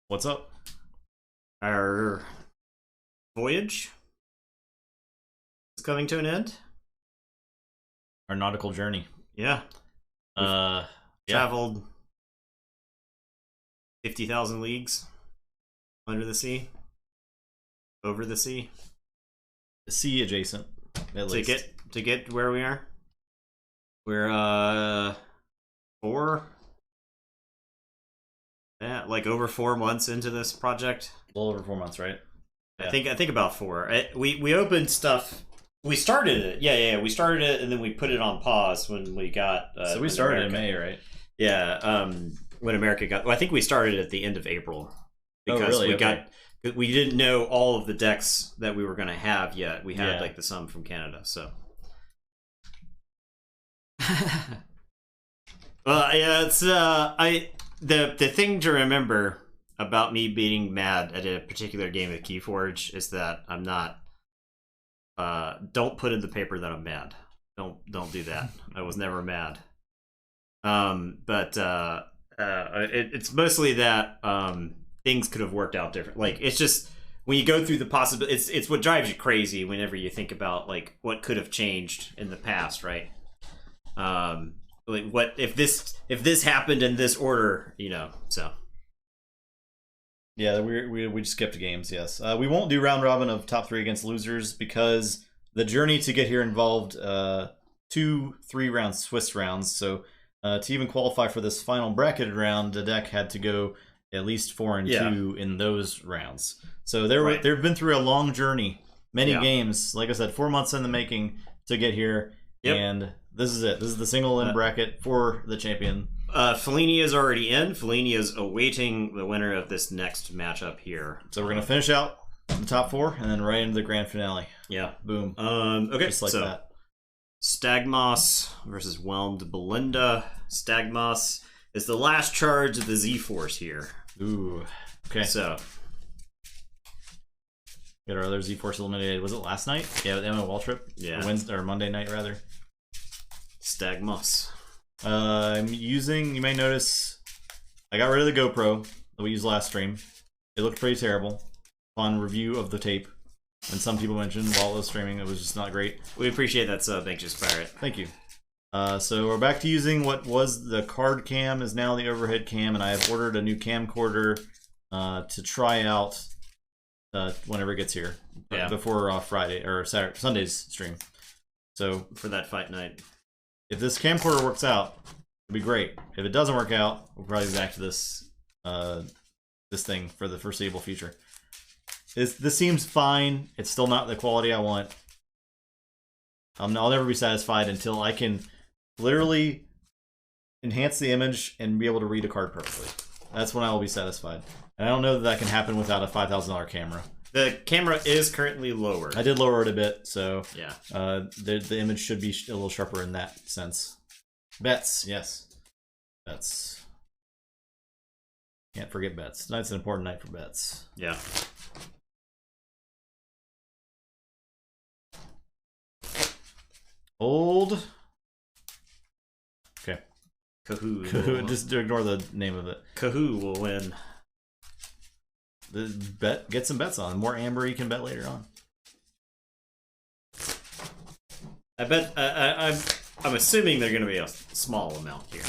What's up? Our voyage is coming to an end. Our nautical journey. Yeah. Yeah. Traveled 50,000 leagues under the sea, over the sea, Sea adjacent, at to least. get where we are. We're like over 4 months into this project. A little over 4 months, right? Yeah. I think about 4. We opened stuff. We started it. Yeah. We started it and then we put it on pause when we got. So we started in May, right? Yeah. When America got. Well, I think we started at the end of April because we didn't know all of the decks that we were going to have yet. We had like the some from Canada, so. Well, yeah, it's the thing to remember about me being mad at a particular game of Keyforge is that I'm not. Don't put in the paper that I'm mad. Don't do that. I was never mad. It's mostly that things could have worked out different. Like, it's just when you go through the possibility, it's what drives you crazy whenever you think about like what could have changed in the past, right? Like, what if this happened in this order, so. Yeah, we just skipped games. Yes, we won't do round robin of top 3 against losers because the journey to get here involved 2 3-round Swiss rounds. So to even qualify for this final bracketed round, the deck had to go at least 4 and 2 in those rounds. So they've been through a long journey, many games. Like I said, 4 months in the making to get here, and this is it. This is the single in bracket for the champion. Fellini is already in. Fellini is awaiting the winner of this next matchup here. So we're gonna finish out the top 4 and then right into the grand finale. Yeah. Boom. Okay. Just like that. Stagmos versus Whelmed Belinda. Stagmos is the last charge of the Z-Force here. Ooh. Okay. So. Got our other Z-Force eliminated. Was it last night? Yeah, with Emma Waltrip. Yeah. Wednesday or Monday night rather. Stagmos. I'm using, you may notice, I got rid of the GoPro that we used last stream. It looked pretty terrible on review of the tape. And some people mentioned while it was streaming it was just not great. We appreciate that sub, Anxious Pirate. Thank you. So we're back to using what was the card cam is now the overhead cam, and I have ordered a new camcorder to try out whenever it gets here. Before Friday or Sunday's stream. So for that fight night. If this camcorder works out, it'll be great. If it doesn't work out, we'll probably go back to this this thing for the foreseeable future. This seems fine. It's still not the quality I want. I'll never be satisfied until I can literally enhance the image and be able to read a card perfectly. That's when I will be satisfied. And I don't know that can happen without a $5,000 camera. The camera is currently lowered. I did lower it a bit, so yeah. The image should be a little sharper in that sense. Bets, yes. Bets. Can't forget bets. Tonight's an important night for bets. Yeah. Old. Okay. Kahoo. Just ignore the name of it. Kahoo will win. Get some bets on. The more amber you can bet later on. I bet. I'm assuming they're going to be a small amount here.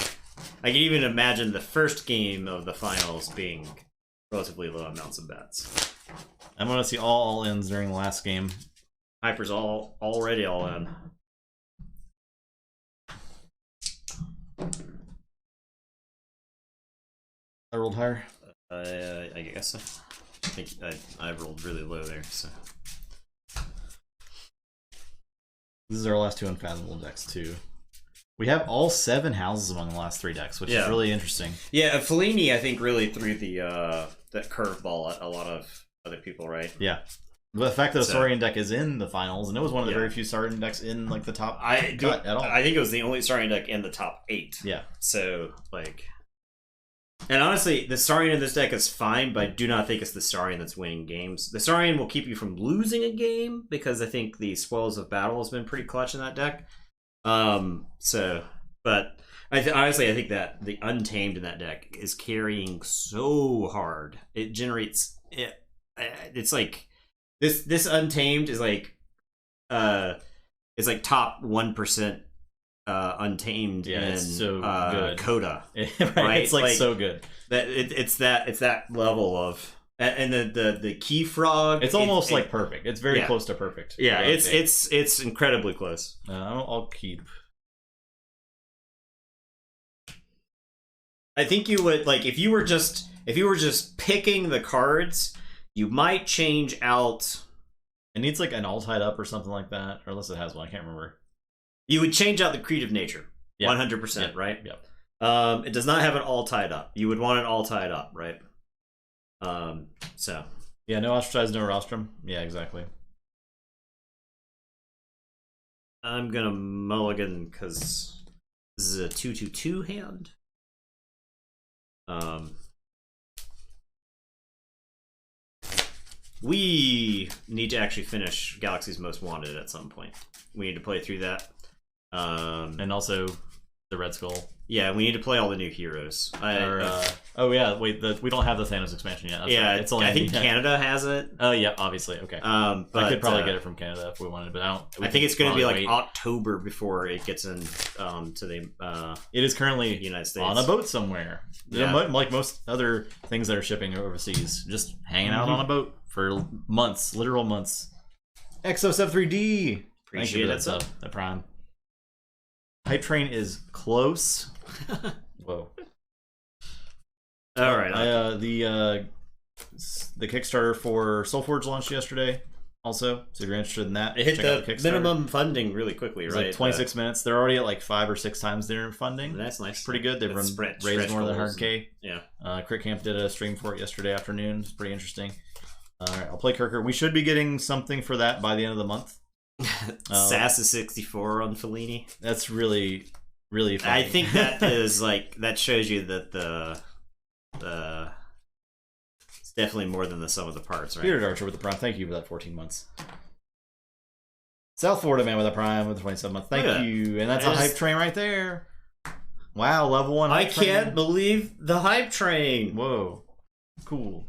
I can even imagine the first game of the finals being relatively low amounts of bets. I'm going to see all ins during the last game. Hyper's already all in. I rolled higher. I guess so. I think I rolled really low there, so. This is our last 2 unfathomable decks too. We have all 7 houses among the last 3 decks, which is really interesting. Yeah, Fellini I think really threw that curveball at a lot of other people, right? Yeah. The fact that a Saurian deck is in the finals, and it was one of the very few Saurian decks in like the top cut at all. I think it was the only Saurian deck in the top 8. Yeah. So like. And honestly, the Saurian in this deck is fine, but I do not think it's the Saurian that's winning games. The Saurian will keep you from losing a game, because I think the Spoils of Battle has been pretty clutch in that deck. So But honestly, I think that the Untamed in that deck is carrying so hard. It generates it. It's like this Untamed is like it's like top 1% Untamed in so good. Coda. Right? It's like so good. It's that level of. And the key frog. It's almost like perfect. It's very close to perfect. Yeah, it's incredibly close. I'll keep. I think you would like if you were just picking the cards, you might change out. It needs like an all tied up or something like that, or unless it has one, I can't remember. You would change out the creative nature, 100%, right? Yep. It does not have an all tied up. You would want it all tied up, right? So yeah, no ostracize, no rostrum. Yeah, exactly. I'm gonna mulligan because this is a 2/2/2 hand. We need to actually finish Galaxy's Most Wanted at some point. We need to play through that. And also the Red Skull. Yeah, we need to play all the new heroes. Oh yeah, wait, we don't have the Thanos expansion yet. That's yeah, right. It's only I think Canada has it. Oh yeah, obviously. Okay. But I could probably get it from Canada if we wanted, but I don't. I think it's going to be like October before it gets in to the. It is currently United States on a boat somewhere. Yeah. Like most other things that are shipping overseas, just hanging out on a boat for months, literal months. Exo73D. Thank you for that sub, the Prime. Hype Train is close. Whoa. All right. The Kickstarter for Soulforge launched yesterday. Also, so if you're interested in that, it hit the minimum funding really quickly, right? Like 26 minutes. They're already at like 5 or 6 times their funding. That's nice. Pretty good. They've raised more than 100K. Yeah. Crit Camp did a stream for it yesterday afternoon. It's pretty interesting. All right, I'll play Kirker. We should be getting something for that by the end of the month. Sass is 64 on Fellini. That's really, really funny. I think that is like that shows you that it's definitely more than the sum of the parts, right? Spirit Archer with the Prime. Thank you for that 14 months. South Florida man with a Prime with the 27 months. Thank you. And that's a Hype Train right there. Wow, level 1 I Hype Train. can't believe the Hype Train. Whoa. Cool.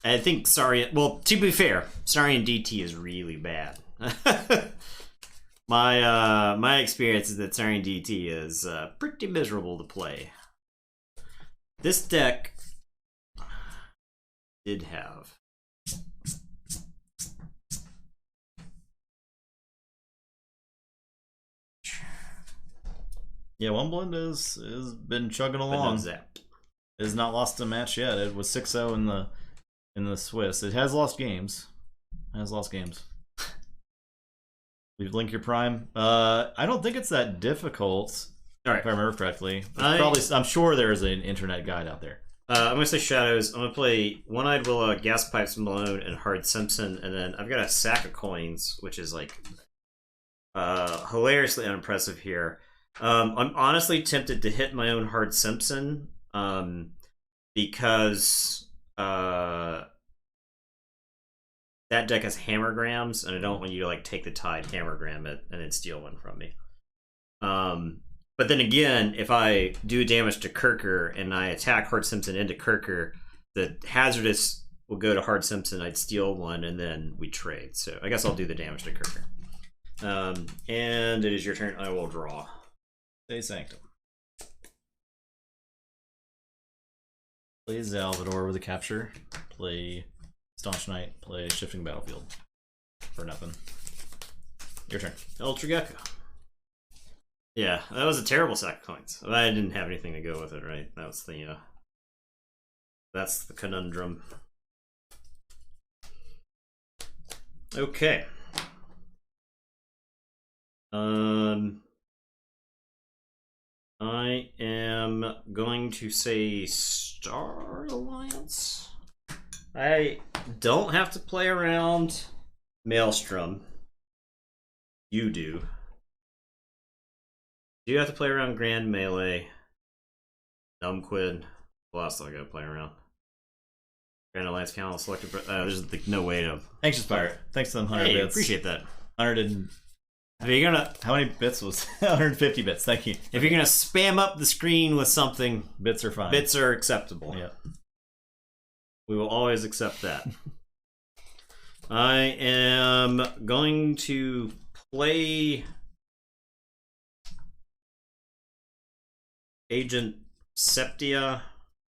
I think well, to be fair, Saurian DT is really bad. My experience is that Saurian DT is pretty miserable to play. This deck did have One Blend has been chugging along. It has not lost a match yet. It was 6-0 in the Swiss. It has lost games. Leave link your Prime. I don't think it's that difficult. All right, if I remember correctly. I'm sure there's an internet guide out there. I'm gonna say Shadows. I'm gonna play One-Eyed Willow, Gas Pipes Malone, and Hard Simpson, and then I've got a Sack of Coins, which is like hilariously unimpressive here. I'm honestly tempted to hit my own Hard Simpson because that deck has Hammergrams, and I don't want you to like take the Tide, Hammergram it, and then steal one from me. But then again, if I do damage to Kirker and I attack Hard Simpson into Kirker, the Hazardous will go to Hard Simpson, I'd steal one, and then we trade. So I guess I'll do the damage to Kirker. And it is your turn. I will draw. Stay Sanctum. Play Salvador with a capture. Play Staunch Knight. Play Shifting Battlefield. For nothing. Your turn. Ultra Gecko. Yeah, that was a terrible sack of coins. I didn't have anything to go with it, right? That was the that's the conundrum. Okay. I am going to say Star Alliance. I don't have to play around Maelstrom. You do. Do you have to play around Grand Melee? Numbquid. What else do I gotta play around? Grand Alliance Council selected. There's like no way to. Anxious Pirate. Thanks to them 100 bits. Appreciate that. 100 If you're gonna, How many bits was 150 bits? Thank you. if you're gonna spam up the screen with something, Bits are fine. bits are acceptable. Yep. We will always accept that. I am going to play Agent Septia.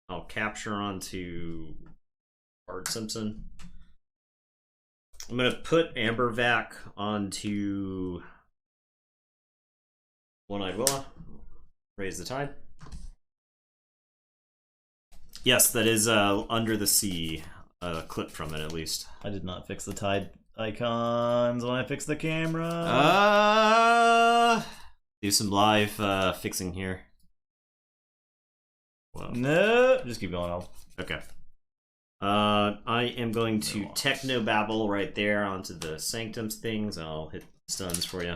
I'll capture onto Bart Simpson. I'm going to put Ambervac onto One-Eyed Willa. Raise the tide. Yes, that is Under the Sea. A clip from it, at least. I did not fix the tide icons when I fixed the camera. Do some live fixing here. Whoa. No, just keep going. Okay. I am going to technobabble right there onto the sanctums things. I'll hit stuns for you.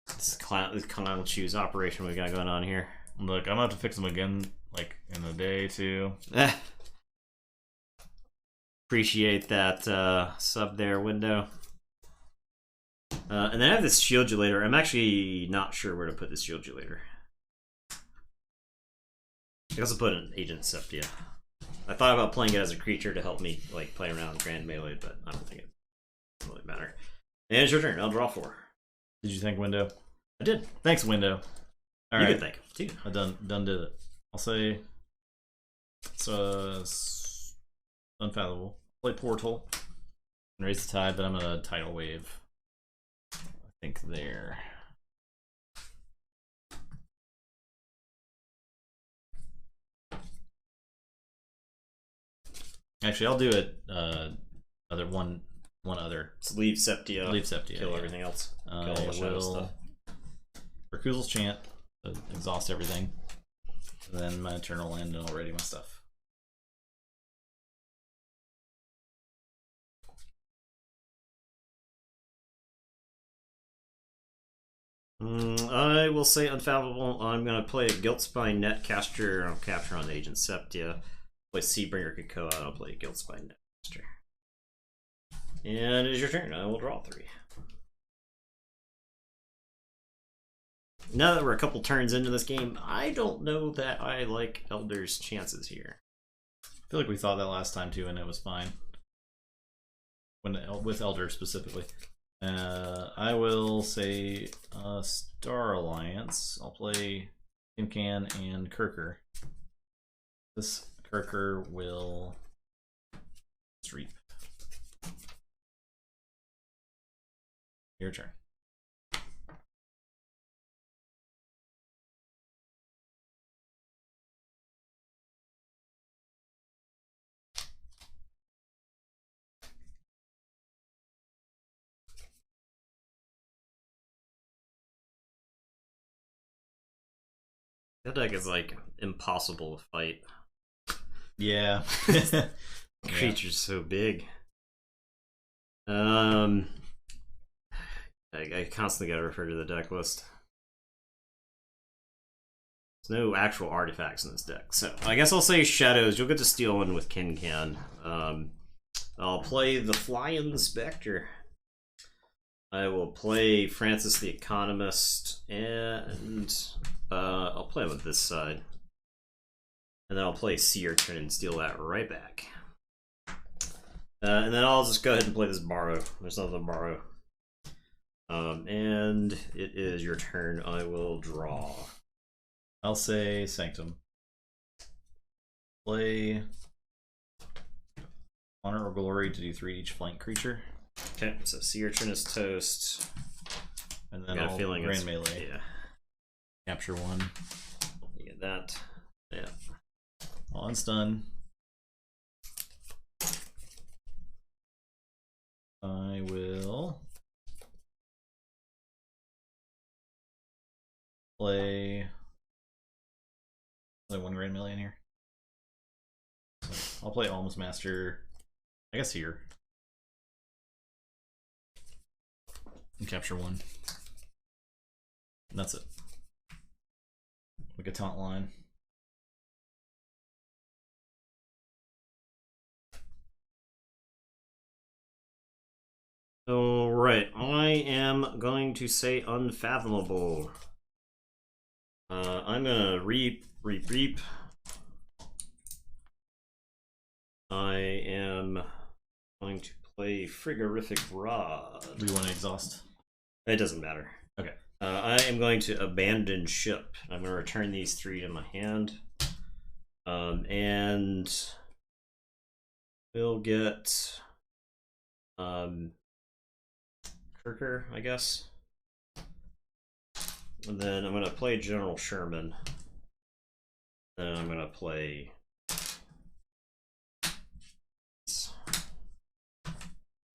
This clown shoes operation we got going on here. Look, I'm gonna have to fix them again, like in a day too. Appreciate that sub there, window. And then I have this shieldulator. I'm actually not sure where to put this shieldulator. I also put an Agent Septia. I thought about playing it as a creature to help me like play around Grand Melee, but I don't think it really matter. And it's your turn. I'll draw 4. Did you think window? I did. Thanks, window. All you right. could think too. I done did it. I'll say it's unfathomable. Play portal and raise the tide, but I'm gonna tidal wave. I think there. Actually, I'll do it. Other one other. Just leave Septia. Leave Septia. Kill everything else. Kill all the shadow stuff. Recusals chant. Exhaust everything. And then my eternal land and I'll ready my stuff. I will say unfathomable. I'm going to play a Guiltspine Netcaster. I'll capture on Agent Septia. Play Seabringer Kakoa. I'll play Guiltspine Netcaster. And it is your turn. I will draw 3. Now that we're a couple turns into this game, I don't know that I like Elder's chances here. I feel like we thought that last time too, and it was fine. With Elder specifically. I will say Star Alliance. I'll play Kincan and Kirker. This Kirker will streep. Your turn. That deck is like impossible to fight. Yeah. Creature's so big. I constantly gotta refer to the deck list. There's no actual artifacts in this deck, so I guess I'll say Shadows. You'll get to steal one with Kincan. I'll play the Flying Spectre. I will play Francis the Economist, and I'll play with this side. And then I'll play Sea Urchin and steal that right back. And then I'll just go ahead and play this Borrow. There's nothing to borrow. And it is your turn. I will draw. I'll say Sanctum. Play Honor or Glory to do 3 each flank creature. Okay, so Sea Urchin is toast. And then I'll Grand Melee. Yeah. Capture 1. You get that. Yeah. I'll unstun. I will play only 1 Grand Melee in here. I'll play Almost Master, I guess here. And capture 1. And that's it. Like a taunt line. Alright, I am going to say Unfathomable. I'm gonna reap. I am going to play Frigorific Rod. Do you want to exhaust? It doesn't matter. Okay. I am going to abandon ship. I'm going to return these 3 to my hand. And we'll get Kirker, I guess. And then I'm going to play General Sherman. Then I'm going to play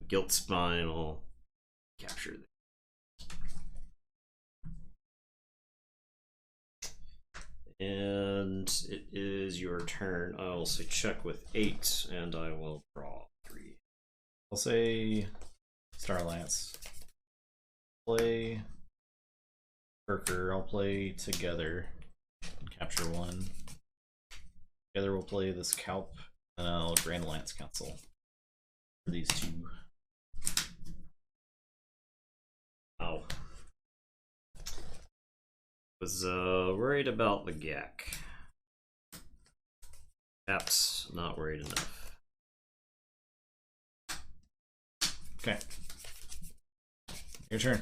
Gilt Spine. I'll capture that. And it is your turn. I will say check with 8, and I will draw 3. I'll say Star Lance. Play Kirker. I'll play Together. Capture 1. Together we'll play this Calp, and I'll Grand Alliance Council for these 2. Oh. Was worried about the Gak. Perhaps not worried enough. Okay. Your turn.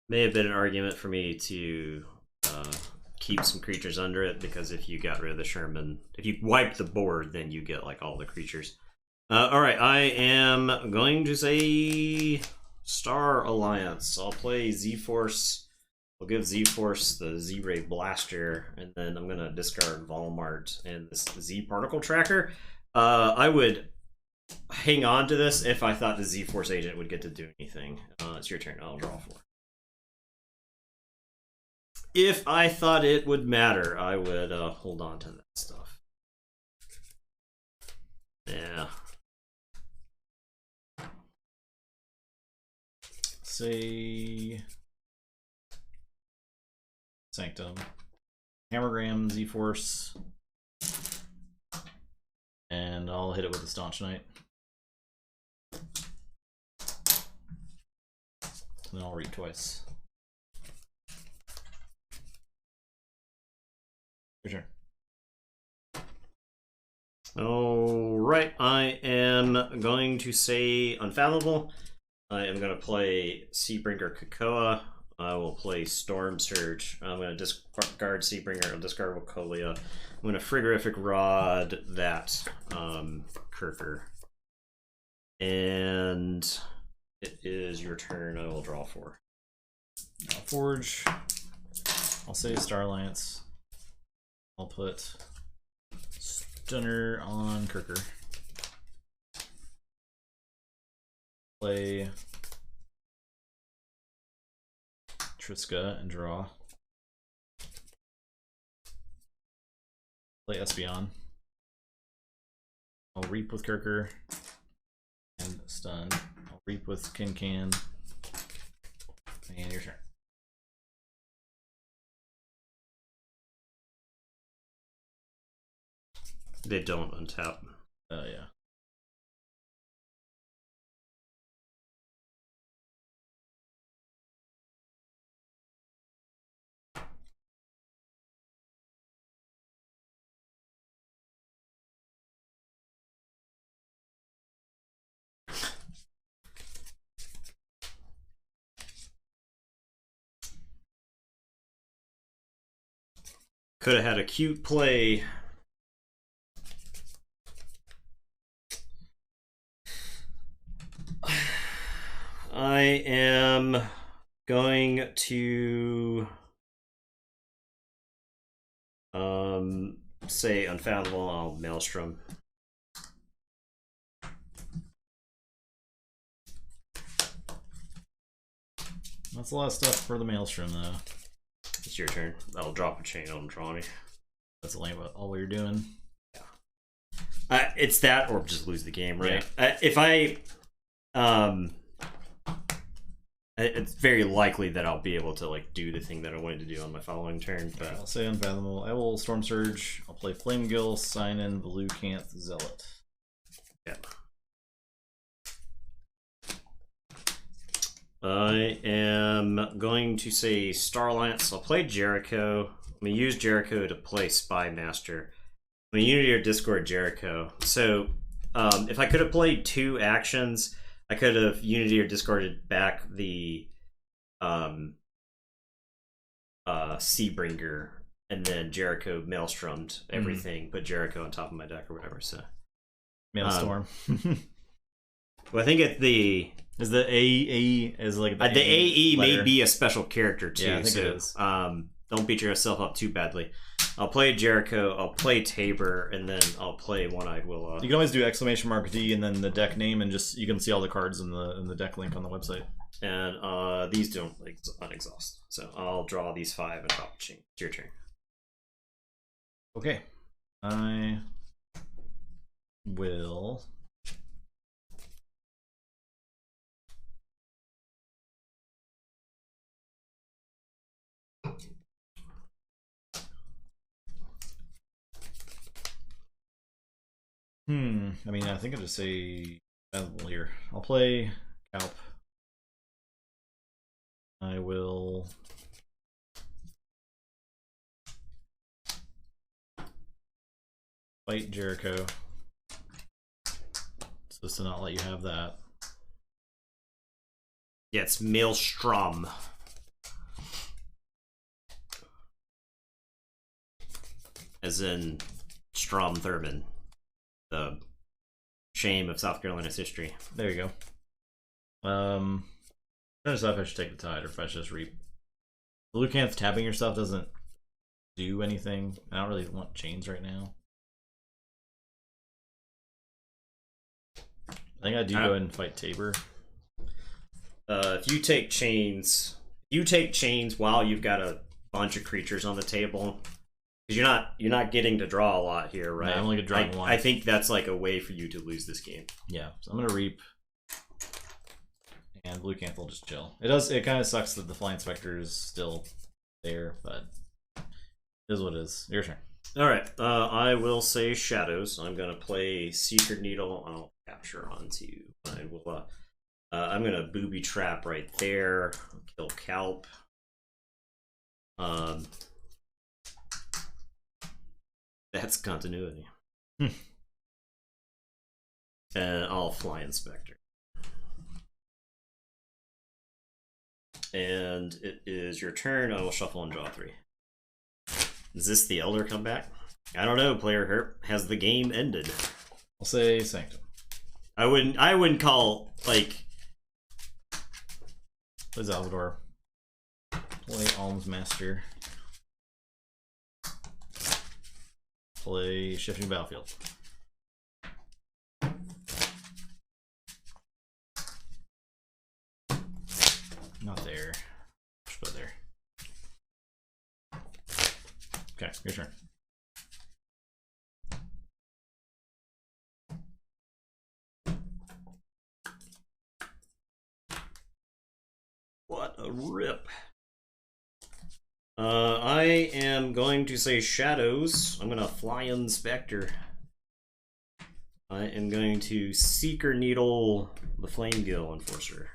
May have been an argument for me to keep some creatures under it, because if you got rid of the Sherman, if you wipe the board, then you get like all the creatures. Alright, I am going to say Star Alliance. I'll play Z-Force. I'll give Z-Force the Z-Ray Blaster, and then I'm going to discard Volmart and this Z-Particle Tracker. I would hang on to this if I thought the Z-Force agent would get to do anything. It's your turn. I'll draw 4. If I thought it would matter, I would hold on to that stuff. Yeah. Say Sanctum. Hammergram, Z-Force. And I'll hit it with a Staunch Knight. And then I'll read twice. Your turn. Alright, I am going to say Unfathomable. I am going to play Seabringer Krakoa. I will play Storm Surge. I'm going to discard Seabringer. I'll discard Wacolia. I'm going to Frigorific Rod that Kirker. And it is your turn. I will draw 4. I'll Forge. I'll say Star Lance. I'll put Stunner on Kirker. Play Triska and draw. Play Espeon. I'll Reap with Kirker and Stun. I'll Reap with Kincan. And your turn. They don't untap. Yeah. Could have had a cute play. I am going to say Unfathomable. I'll Maelstrom. That's a lot of stuff for the Maelstrom, though. It's your turn. I'll drop a chain on draw me. That's all we're doing. Yeah. It's that or just lose the game, right? Yeah. If I it's very likely that I'll be able to like do the thing that I wanted to do on my following turn. But I'll say Unfathomable. I will Storm Surge. I'll play Flamegill, Sign-In, Velucanth, Zealot. Yeah. I am going to say Starlance. I'll play Jericho. I'm going to use Jericho to play Spy Master. I'm going to Unity or Discord Jericho. So if I could have played 2 actions, I could have Unity or Discorded back the Seabringer, and then Jericho Maelstrommed everything, but Jericho on top of my deck or whatever. So Maelstrom. well, I think is the AE is like the AE letter. may be a special character too. Yeah, I think so, it is. Don't beat yourself up too badly. I'll play Jericho. I'll play Tabor, and then I'll play One-Eyed Willow. You can always do !D and then the deck name, and just you can see all the cards in the deck link on the website. And these don't unexhaust, so I'll draw these 5 and drop a chain. It's your turn. Okay, I will. I mean, I think I'll just say here. I'll play Calp. I will fight Jericho. So as to not let you have that. Yeah, it's Maelstrom. As in Strom Thurmond. The shame of South Carolina's history. There you go. I'm trying to decide if I should take the Tide or if I should just reap. The Lucanth tapping your stuff doesn't do anything. I don't really want chains right now. I think I do go ahead and fight Tabor. If you take chains, while you've got a bunch of creatures on the table, because you're not getting to draw a lot here, right? No, I'm only gonna draw one. I think that's like a way for you to lose this game. Yeah, so I'm gonna reap, and Blue Canth will just chill. It kind of sucks that the Flying Spectre is still there, but it is what it is. Your turn. All right, I will say Shadows. I'm gonna play Secret Needle. I'll capture onto I will. I'm gonna booby trap right there. Kill Calp. That's continuity. And I'll fly Inspector. And it is your turn. I will shuffle and draw 3. Is this the Elder comeback? I don't know, player Herp. Has the game ended? I'll say Sanctum. I wouldn't call like Play Salvador. Play Alms Master. Play Shifting Battlefield. Not there. Just put it there. Okay, your turn. What a rip. I am going to say Shadows. I'm gonna fly Inspector. I am going to Seeker Needle the Flame Gill Enforcer.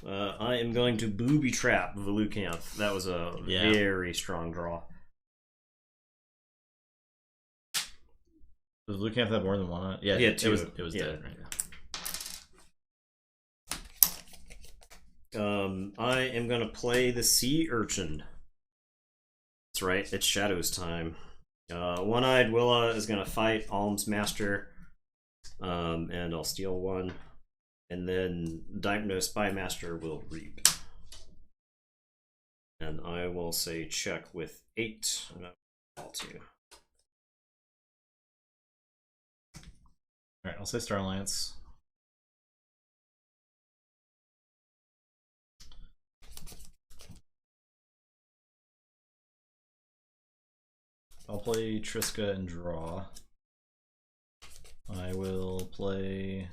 I am going to Booby Trap Velucanth. That was a very strong draw. Does Velucanth have more than one on it? Yeah, he had 2. It was dead, right? I am gonna play the Sea Urchin. That's right, it's Shadows time. One-Eyed Willa is gonna fight Alms Master, and I'll steal 1, and then Dipno Spy Master will reap, and I will say check with 8, and I will call 2. All right, I'll say Starlance. I'll play Triska and draw. I will play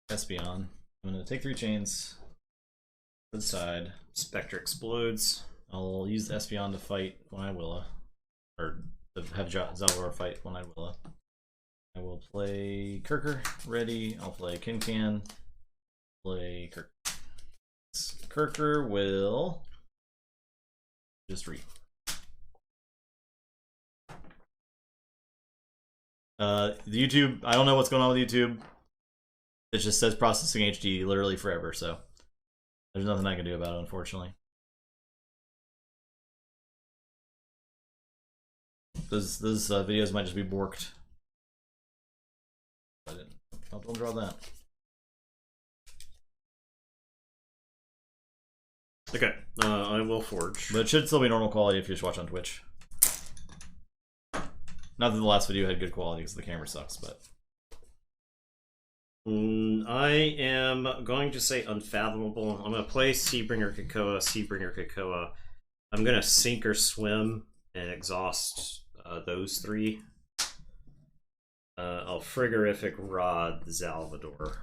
Espeon. I'm going to take 3 chains to the side. Spectre explodes. I'll use Espeon to fight when I Willa. Or to have Zalvar fight when I Willa. I will play Kirker. Ready. I'll play Can. Play Kirker. Kirker will just read. The YouTube, I don't know what's going on with YouTube. It just says processing HD literally forever, so there's nothing I can do about it, unfortunately. Those videos might just be borked. Don't draw that. Okay, I will forge. But it should still be normal quality if you just watch on Twitch. Not that the last video had good quality because the camera sucks, but... I am going to say Unfathomable. I'm going to play Seabringer Krakoa. I'm going to sink or swim and exhaust those three. I'll Frigorific Rod Salvador.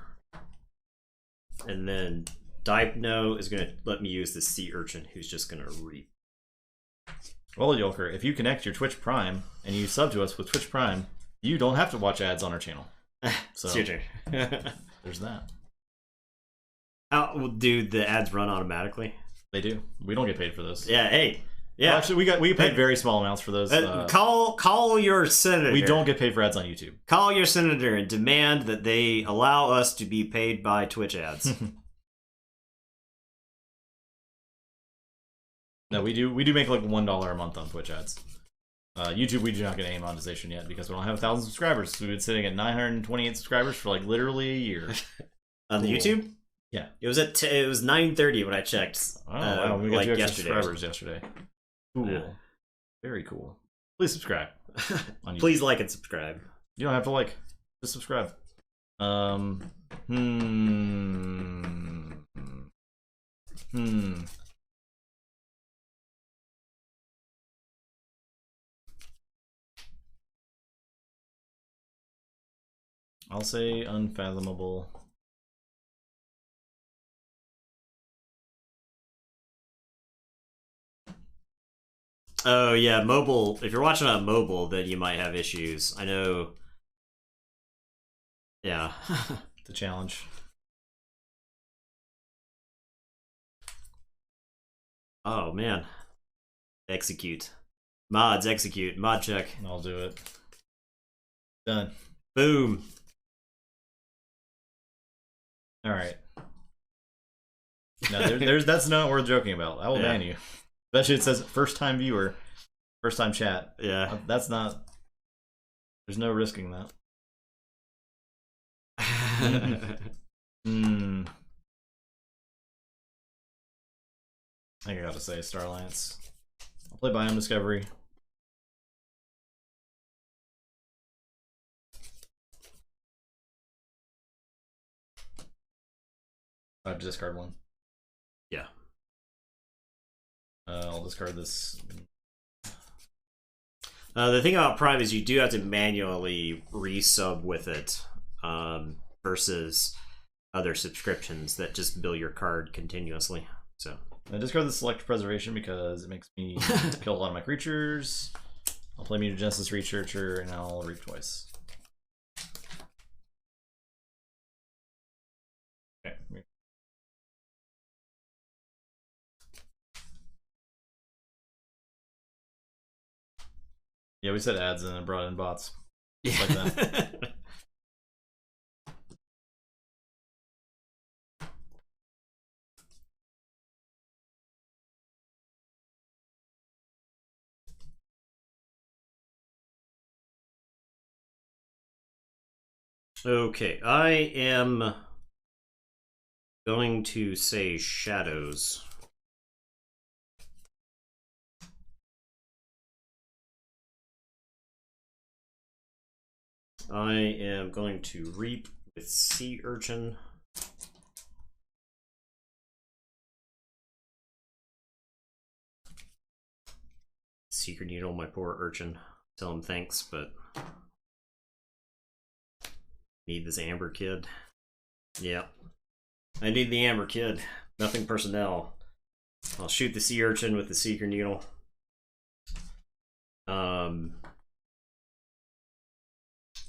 And then Dipno is going to let me use the Sea Urchin, who's just going to reap. Well, Yolker, if you connect your Twitch Prime and you sub to us with Twitch Prime, you don't have to watch ads on our channel. So it's your turn. There's that. How do the ads run automatically? They do. We don't get paid for those. Yeah. Hey. Yeah. Well, actually, we get paid very small amounts for those. Call your senator. We don't get paid for ads on YouTube. Call your senator and demand that they allow us to be paid by Twitch ads. No, we do make like $1 a month on Twitch ads. YouTube, we do not get any monetization yet because we don't have 1,000 subscribers. We've been sitting at 928 subscribers for like literally a year. On the YouTube? Yeah, it was 9:30 when I checked. Oh wow, we got like 2 extra subscribers yesterday. Cool, yeah. Very cool. Please subscribe. Please like and subscribe. You don't have to like, just subscribe. I'll say Unfathomable. Oh yeah, mobile. If you're watching on mobile, then you might have issues. I know. Yeah. It's a challenge. Oh man. Execute. Mods, execute. Mod check. I'll do it. Done. Boom. All right. No, that's not worth joking about. I will ban you. Especially it says first time viewer, first time chat. Yeah. That's not. There's no risking that. I think I gotta say Starlance. I'll play Biome Discovery. I have to discard one. Yeah. I'll discard this. The thing about Prime is you do have to manually resub with it, versus other subscriptions that just bill your card continuously. So I discard the Select Preservation because it makes me kill a lot of my creatures. I'll play Mutagenesis Researcher and I'll reap twice. Okay. Yeah, we said ads and then brought in bots. Just like that. Okay, I am going to say Shadows. I am going to reap with Sea Urchin. Secret Needle, my poor urchin. Tell him thanks, but need this Amber Kid. Yeah, I need the Amber Kid. Nothing personnel. I'll shoot the Sea Urchin with the Seeker Needle.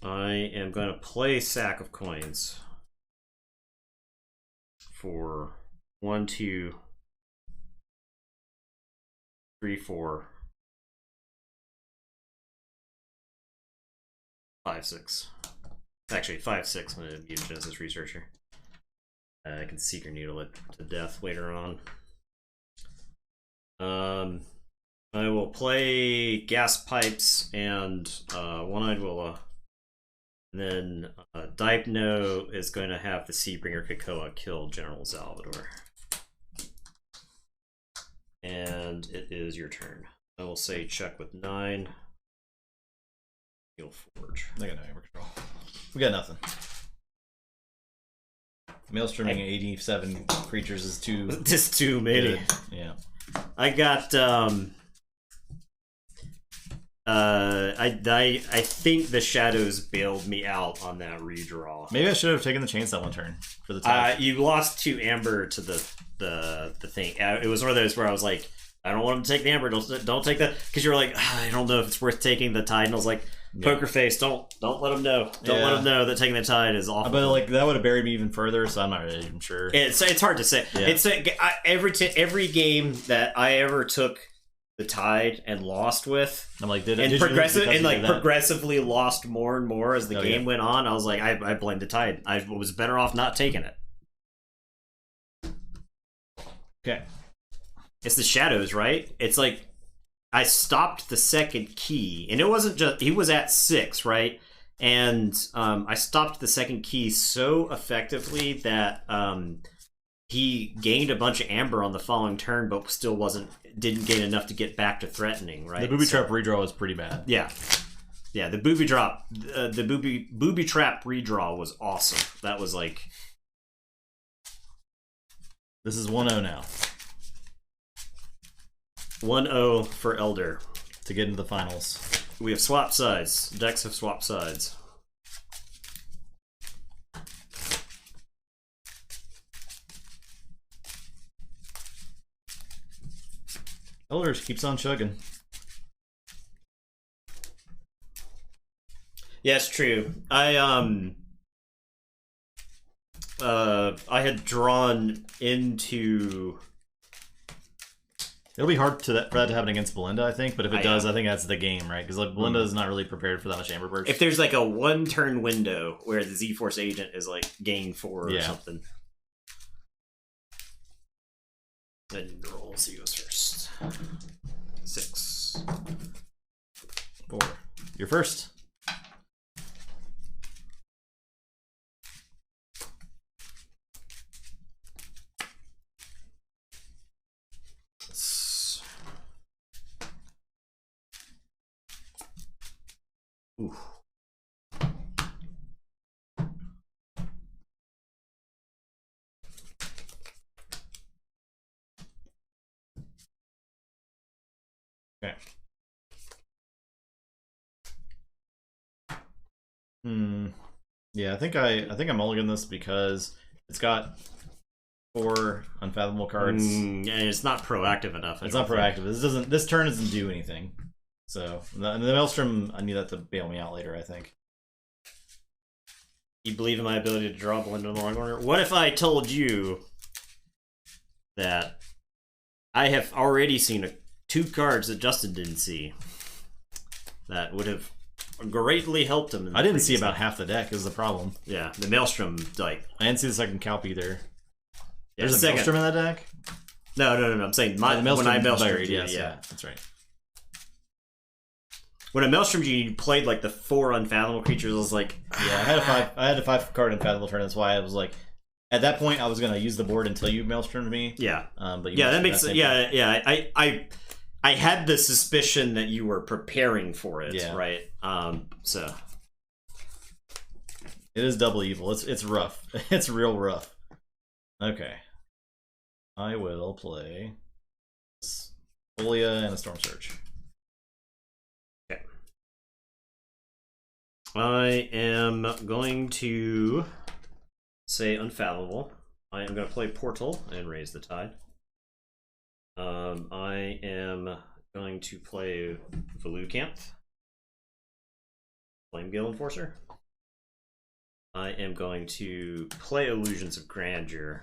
I am going to play Sack of Coins for 1, 2, 3, 4, 5, 6. Actually, 5, 6. I'm going to be a Genesis Researcher. I can Seeker Needle it to death later on. I will play Gas Pipes and One-Eyed Willow. And then Dipno is going to have the Seabringer Krakoa kill General Salvador. And it is your turn. I will say check with 9. Keyforge. I got no hammer control. We got nothing. Maelstroming 87 creatures is too... Just too many. Yeah. I got... I think the shadows bailed me out on that redraw. Maybe I should have taken the chainsaw one turn for the time. You lost 2 amber to the thing. It was one of those where I was like, I don't want him to take the amber. Don't take that, because you were like, I don't know if it's worth taking the tide. And I was like, Poker face, don't let him know. Don't let him know that taking the tide is awful. But like that would have buried me even further, so I'm not really even sure. It's hard to say. Yeah. It's every game that I ever took the tide and lost with, I'm like, progressively lost more and more as the game went on. I was like, I blamed the tide. I was better off not taking it. Okay, it's the shadows, right? It's like I stopped the second key, and it wasn't just he was at 6, right? And I stopped the second key so effectively that he gained a bunch of amber on the following turn, but still didn't gain enough to get back to threatening, right? The booby trap redraw was pretty bad. Yeah, the booby trap redraw was awesome. That was like, this is 1-0 now. 1-0 for Elder to get into the finals. We have swapped sides. Decks have swapped sides. Elder keeps on chugging. Yeah, it's true. I had drawn into. It'll be hard for that to happen against Belinda, I think. But if it does, I think that's the game, right? Because like Belinda is not really prepared for that much Amber Birch. If there's like a 1-turn window where the Z-Force agent is like gain 4 or something. Then roll. See who goes first. 6. 4. You're first. Ooh. Okay. Yeah, I think I'm mulliganing this because it's got 4 unfathomable cards. Yeah, it's not proactive enough. It's not proactive. This turn doesn't do anything. So the Maelstrom, I need that to bail me out later, I think. You believe in my ability to draw Belinda in the long order? What if I told you that I have already seen 2 cards that Justin didn't see that would have greatly helped him? I didn't see about half the deck is the problem. Yeah, the Maelstrom, like... I didn't see the second Calp either. Yeah, There's a Maelstrom in that deck? No. I'm saying when I Maelstrom, yeah, that's right. When I Maelstrom you played like the 4 unfathomable creatures. I was like, yeah, I had a 5 card unfathomable turn. That's why I was like, at that point, I was gonna use the board until you Maelstromed me. Yeah, but that makes sense. Yeah. I had the suspicion that you were preparing for it, right? So it is double evil. It's rough. It's real rough. Okay, I will play Folia and a Storm Surge. I am going to say Unfathomable. I am going to play Portal and raise the tide. I am going to play Volcamp. Flame Gale Enforcer. I am going to play Illusions of Grandeur.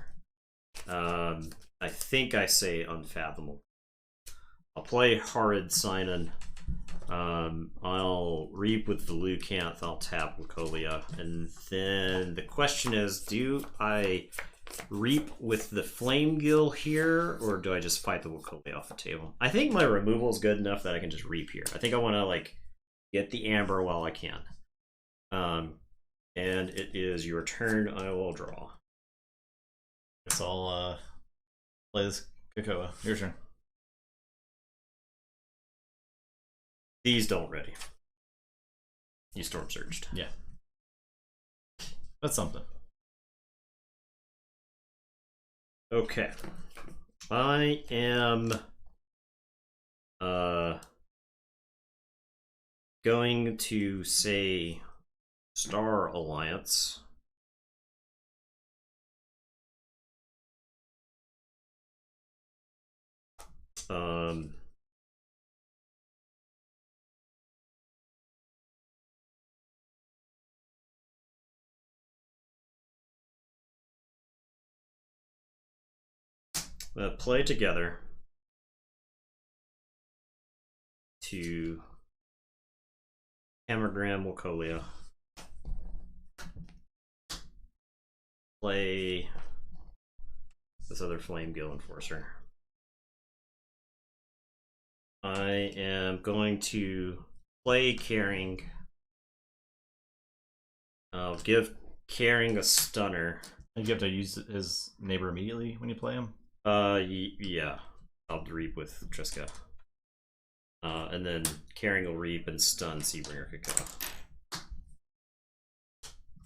I think I say Unfathomable. I'll play Horrid Sign-In. I'll Reap with Velucanth. I'll tap Lucolia. And then the question is, do I Reap with the Flame Gill here, or do I just fight the Lucolia off the table? I think my removal is good enough that I can just Reap here. I think I want to like get the Amber while I can. And it is your turn. I will draw. Guess I'll play this Krakoa. Your turn. These don't ready. You Storm Surged. Yeah. That's something. Okay. I am going to say Star Alliance. Play together to Hammergram Wacolia. Play this other Flame Gill Enforcer. I am going to play Caring. I'll give Caring a stunner. You have to use his neighbor immediately when you play him? Yeah. I'll Reap with Triska. And then Caring will Reap and stun Seabringer Krakoa.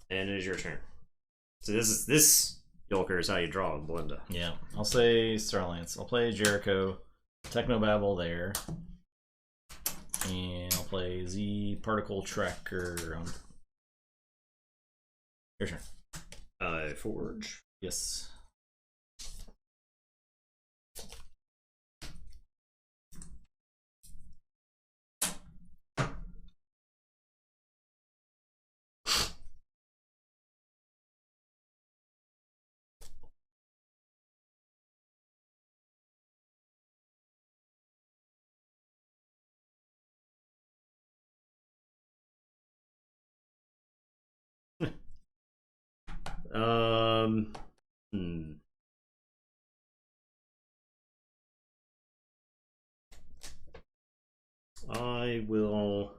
And it is your turn. So this Yolker is how you draw in Belinda. Yeah. I'll say Star Alliance. I'll play Jericho. Technobabble there. And I'll play Z Particle Tracker. Your turn. Forge. Yes. I will.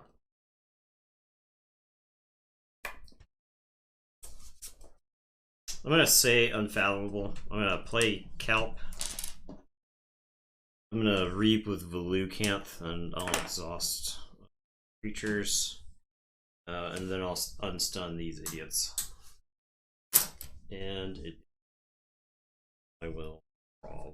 I'm gonna say Unfathomable. I'm gonna play Kelp. I'm gonna Reap with Velucanth, and I'll exhaust creatures, and then I'll unstun these idiots. And I will draw.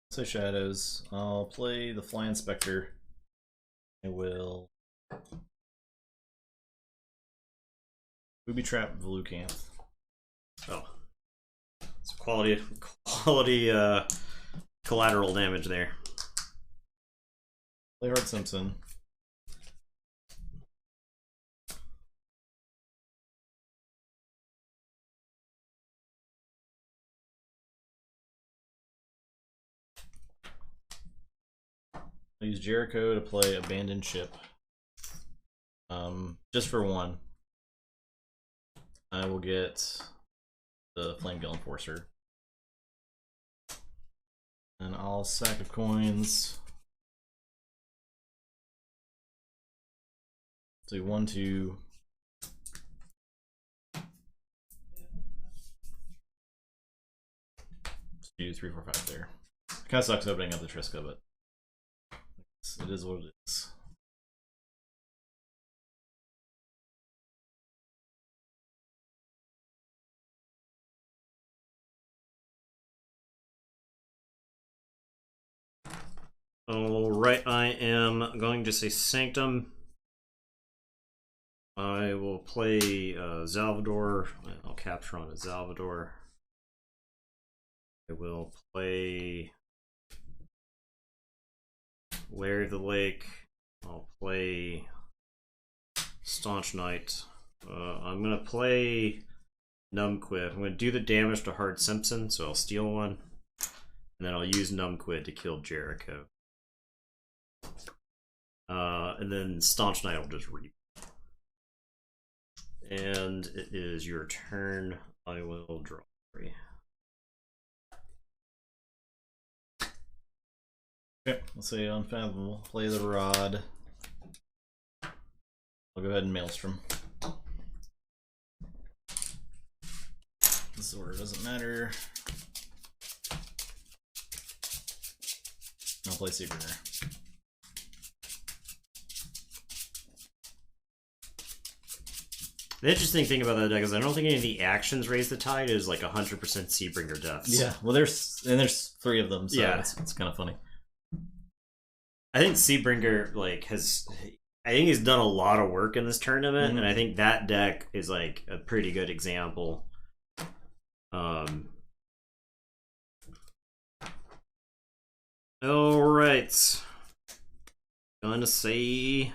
So Shadows. I'll play the Fly Inspector. I will Booby Trap Velucanth. Oh, it's quality collateral damage there. Play Hard Simpson. I use Jericho to play Abandoned Ship. Just for one. I will get the Flame Gill Enforcer. And I'll sack of coins. So 1, 2. Let's do 3, 4, 5 there. It kind of sucks opening up the Triska, but it is what it is. Alright, I am going to say Sanctum. I will play Salvador. I'll capture on a Salvador. I will play Lair of the Lake. I'll play Staunch Knight. I'm gonna play Numbquid. I'm gonna do the damage to Hard Simpson, so I'll steal one. And then I'll use Numbquid to kill Jericho. And then Staunch Knight will just reap. And it is your turn. I will draw 3. Okay, let's say Unfathomable. Play the Rod. I'll go ahead and Maelstrom. This order doesn't matter. I'll play Seabringer. The interesting thing about that deck is I don't think any of the actions raise the tide. Is like 100% Seabringer deaths. Yeah, well, there's 3 of them, so yeah, it's kind of funny. I think Seabringer I think he's done a lot of work in this tournament, and I think that deck is like a pretty good example. All right, gonna say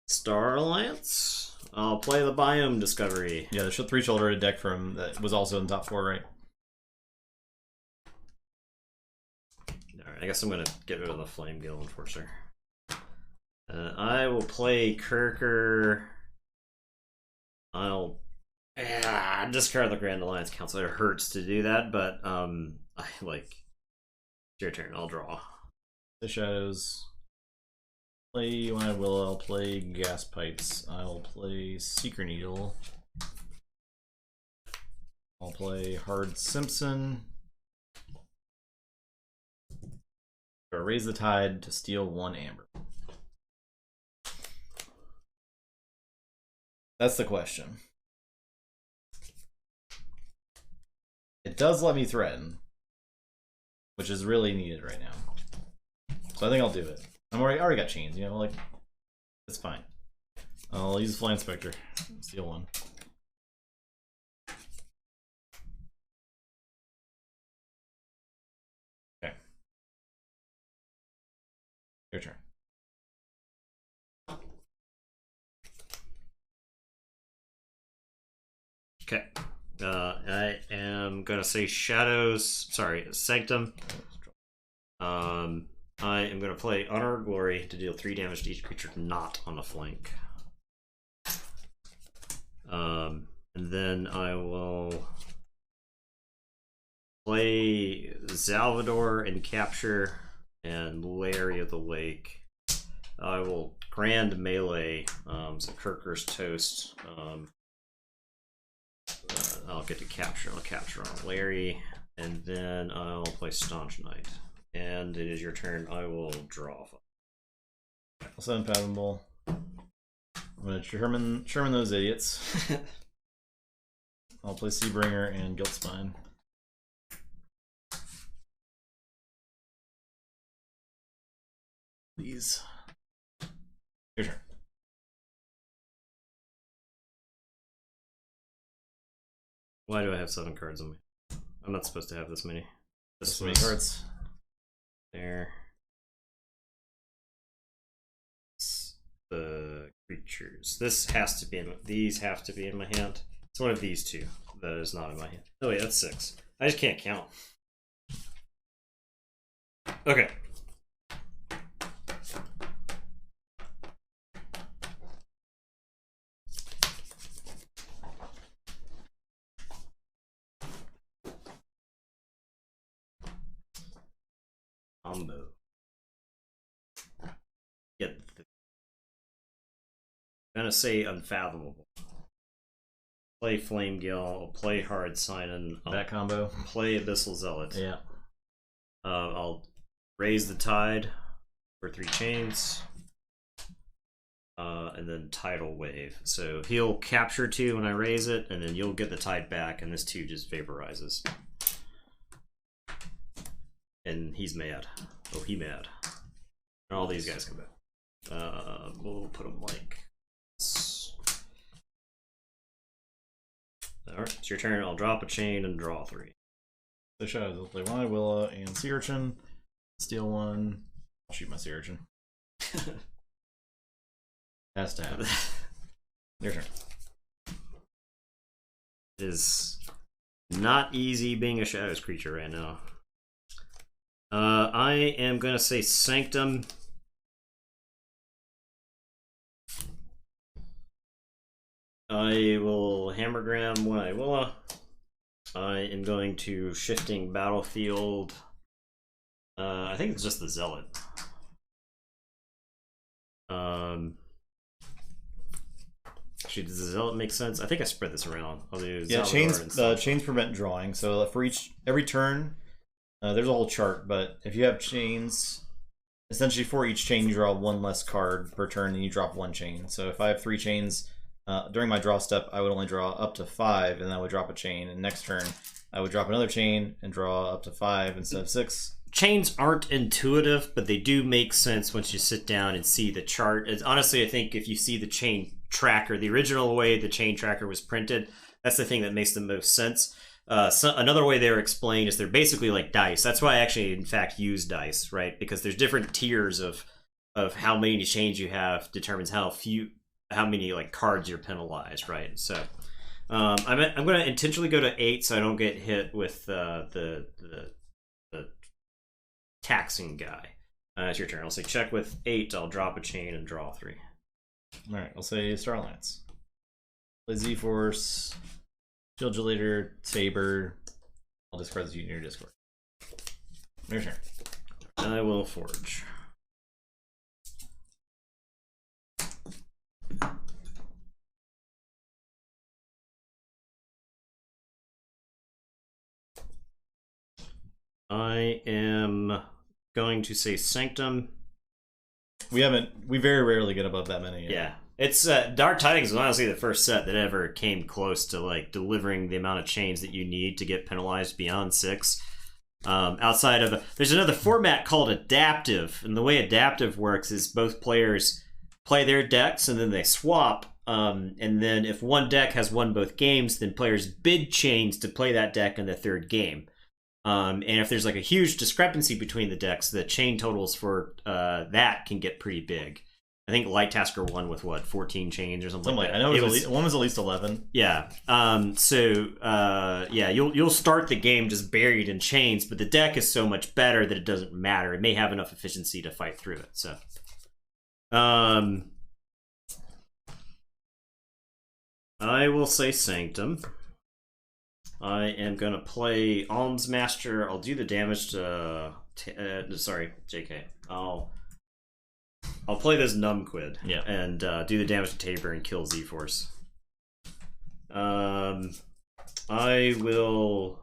Star Alliance. I'll play the Biome Discovery. Yeah, there's a 3-shouldered deck from that was also in top 4, right? Alright, I guess I'm gonna get rid of the Flame Gill Enforcer. I will play Kirker. I'll discard the Grand Alliance Council. It hurts to do that, but it's your turn. I'll draw. The Shadows. Play when I will. I'll play Gas Pipes. I'll play Seeker Needle. I'll play Hard Simpson. Or Raise the Tide to steal 1 amber. That's the question. It does let me threaten, which is really needed right now. So I think I'll do it. I already got chains, you know, like, it's fine. I'll use Fly Inspector. Steal 1. Okay. Your turn. Okay. I am gonna say Sanctum. I am gonna play Honor or Glory to deal 3 damage to each creature not on a flank. And then I will play Salvador and Capture and Larry of the Lake. I will Grand Melee, so Kirker's Toast. I'll get to capture. I'll capture on Larry, and then I'll play Staunch Knight. And it is your turn. I will draw. I'll set Unfathomable. I'm gonna Sherman those idiots. I'll play Seabringer and Guilt Spine. Please. Your turn. Why do I have 7 cards on me? I'm not supposed to have this many. This many cards. There. The creatures. This has to be in. These have to be in my hand. It's one of these 2 that is not in my hand. Oh wait, that's 6. I just can't count. Okay. Combo. I'm gonna say Unfathomable. Play Flame Gill, play Hard Sign, that combo. Play Abyssal Zealot. Yeah. I'll Raise the Tide for 3 chains. And then Tidal Wave. So he'll capture 2 when I raise it, and then you'll get the tide back, and this 2 just vaporizes. And he's mad. Oh, he mad. And all these guys come back. We'll put them like this. Alright, it's your turn. I'll drop a chain and draw 3. The shadows. I'll play one Willa and Sea Urchin. Steal one. I'll shoot my Sea Urchin. Has to happen. Your turn. It is not easy being a shadows creature right now. I am gonna say Sanctum. I will Hammergram when I will. I am going to Shifting Battlefield. I think it's just the Zealot. Actually, does the Zealot make sense? I think I spread this around. I'll do yeah, Salvador chains prevent drawing. So for every turn, there's a whole chart. But if you have chains, essentially for each chain you draw one less card per turn, and you drop one chain. So if I have 3 chains, during my draw step, I would only draw up to 5, and then I would drop a chain. And next turn, I would drop another chain and draw up to 5 instead of 6. Chains aren't intuitive, but they do make sense once you sit down and see the chart. Honestly, I think if you see the chain tracker, the original way the chain tracker was printed, that's the thing that makes the most sense. Another way they're explained is they're basically like dice. That's why I actually, in fact, use dice, right? Because there's different tiers of how many chains you have determines how many like cards you're penalized, right? So I'm going to intentionally go to 8 so I don't get hit with the taxing guy. It's your turn. I'll say check with 8. I'll drop a chain and draw 3. All right, I'll say Starlance. Play Z-Force, Vigilulator, Saber. I'll discard this unit in your Discord. Your turn. I will Forge. I am going to say Sanctum. We very rarely get above that many. Yeah. It's Dark Tidings was honestly the first set that ever came close to like delivering the amount of chains that you need to get penalized beyond 6. Outside of there's another format called Adaptive, and the way Adaptive works is both players play their decks and then they swap. And then if one deck has won both games, then players bid chains to play that deck in the 3rd game. And if there's like a huge discrepancy between the decks, the chain totals for that can get pretty big. I think Light Tasker won with 14 chains or something like that. I know one was at least 11. Yeah. Yeah, you'll start the game just buried in chains, but the deck is so much better that it doesn't matter. It may have enough efficiency to fight through it. So, I will say Sanctum. I am gonna play Alms Master. I'll do the damage to. Sorry, JK. I'll play this Numquid. Yeah. And do the damage to Tabor and kill Z-Force. I will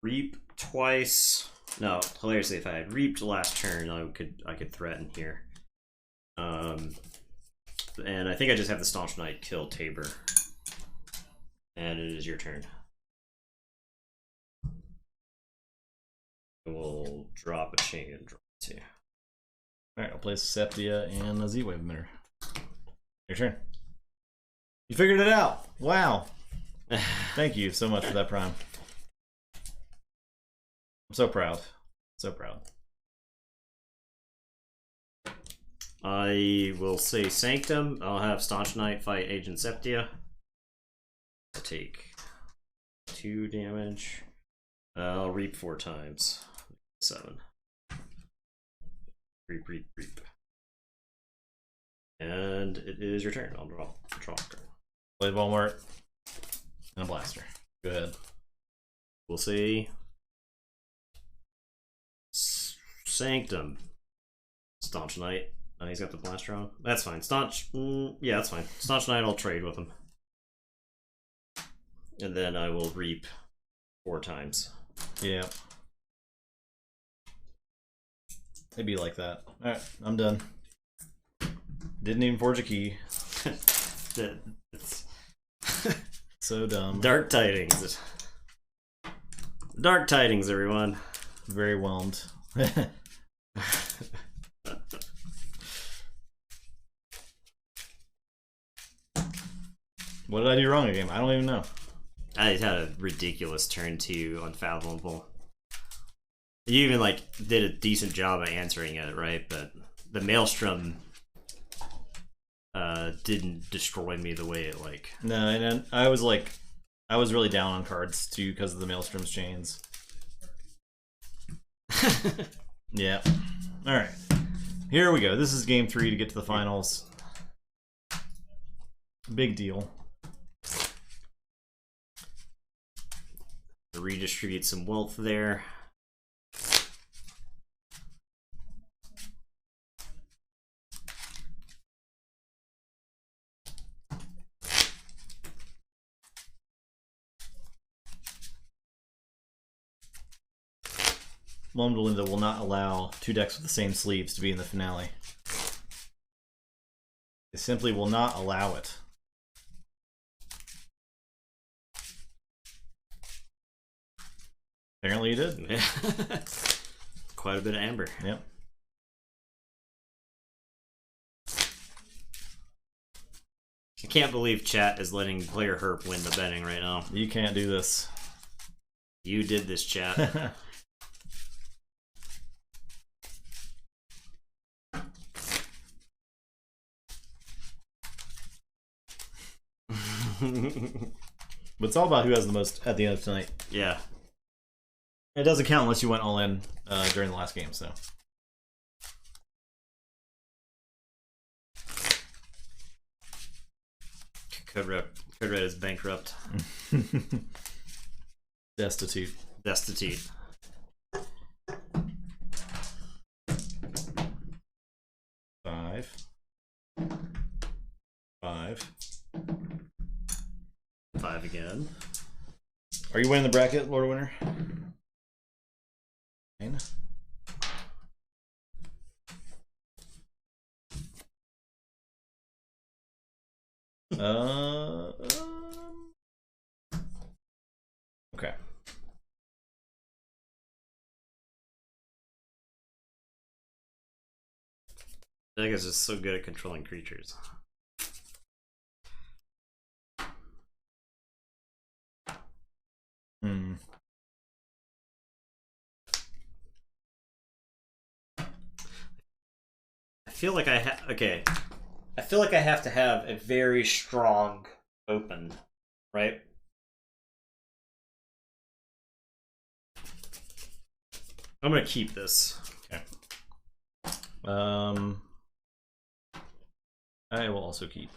Reap twice. No, hilariously, if I had reaped last turn, I could threaten here. And I think I just have the Staunch Knight kill Tabor. And it is your turn. I will drop a chain and draw 2. Alright, I'll play Septia and a Z-Wave emitter. Your turn. You figured it out! Wow! Thank you so much for that prime. I'm so proud. So proud. I will say Sanctum. I'll have Staunch Knight fight Agent Septia. I'll take 2 damage. I'll reap 4 times. 7. Reap, reap, reap. And it is your turn. I'll draw a card. Play Walmart and a blaster. Go ahead. We'll see. Sanctum. Staunch Knight. Oh, he's got the blaster on. That's fine. Staunch. Yeah, that's fine. Staunch Knight, I'll trade with him. And then I will reap 4 times. Yeah. It'd be like that. Alright, I'm done. Didn't even forge a key. So dumb. Dark Tidings. Dark Tidings, everyone. Very whelmed. What did I do wrong again? I don't even know. I had a ridiculous turn 2 Unfathomable. You even like did a decent job of answering it, right? But the Maelstrom didn't destroy me the way it like. No, and I was really down on cards too because of the Maelstrom's chains. Yeah. All right. Here we go. This is game 3 to get to the finals. Big deal. Redistribute some wealth there. Lone Belinda will not allow 2 decks with the same sleeves to be in the finale. They simply will not allow it. Apparently you did. Yeah. Quite a bit of amber. Yep. I can't believe chat is letting player Herp win the betting right now. You can't do this. You did this, chat. But it's all about who has the most at the end of tonight. Yeah. It doesn't count unless you went all in during the last game, so. Code Red is bankrupt. Destitute. Destitute. Five. Five again. Are you winning the bracket, Lord Winner? 9. Okay. I guess it's so good at controlling creatures. I feel like I have to have a very strong open, right? I'm gonna keep this. Okay. I will also keep.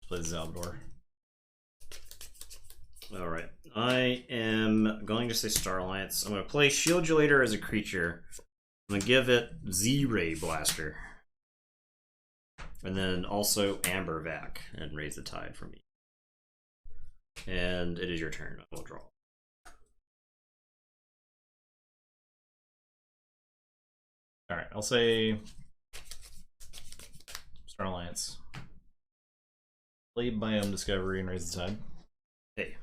Play the Salvador. All right. I am going to say Star Alliance. I'm going to play Shieldulator as a creature. I'm going to give it Z-Ray Blaster. And then also Amber Vac and raise the tide for me. And it is your turn. I will draw. All right. I'll say Star Alliance. Play Biome Discovery and raise the tide. Hey.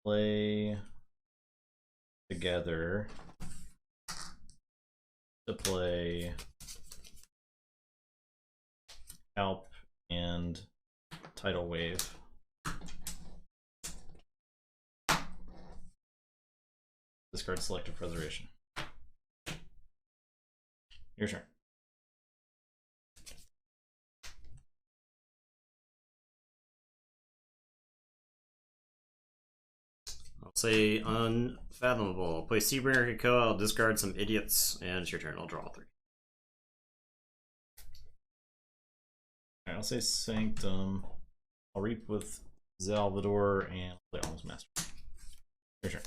Play together to play Alp and Tidal Wave. Discard Selective Preservation. Your turn. I'll say Unfathomable. Play Seabringer Krakoa. I'll discard some idiots, and it's your turn. I'll draw 3. Alright, I'll say Sanctum. I'll reap with Salvador and play Almost Master. Your turn.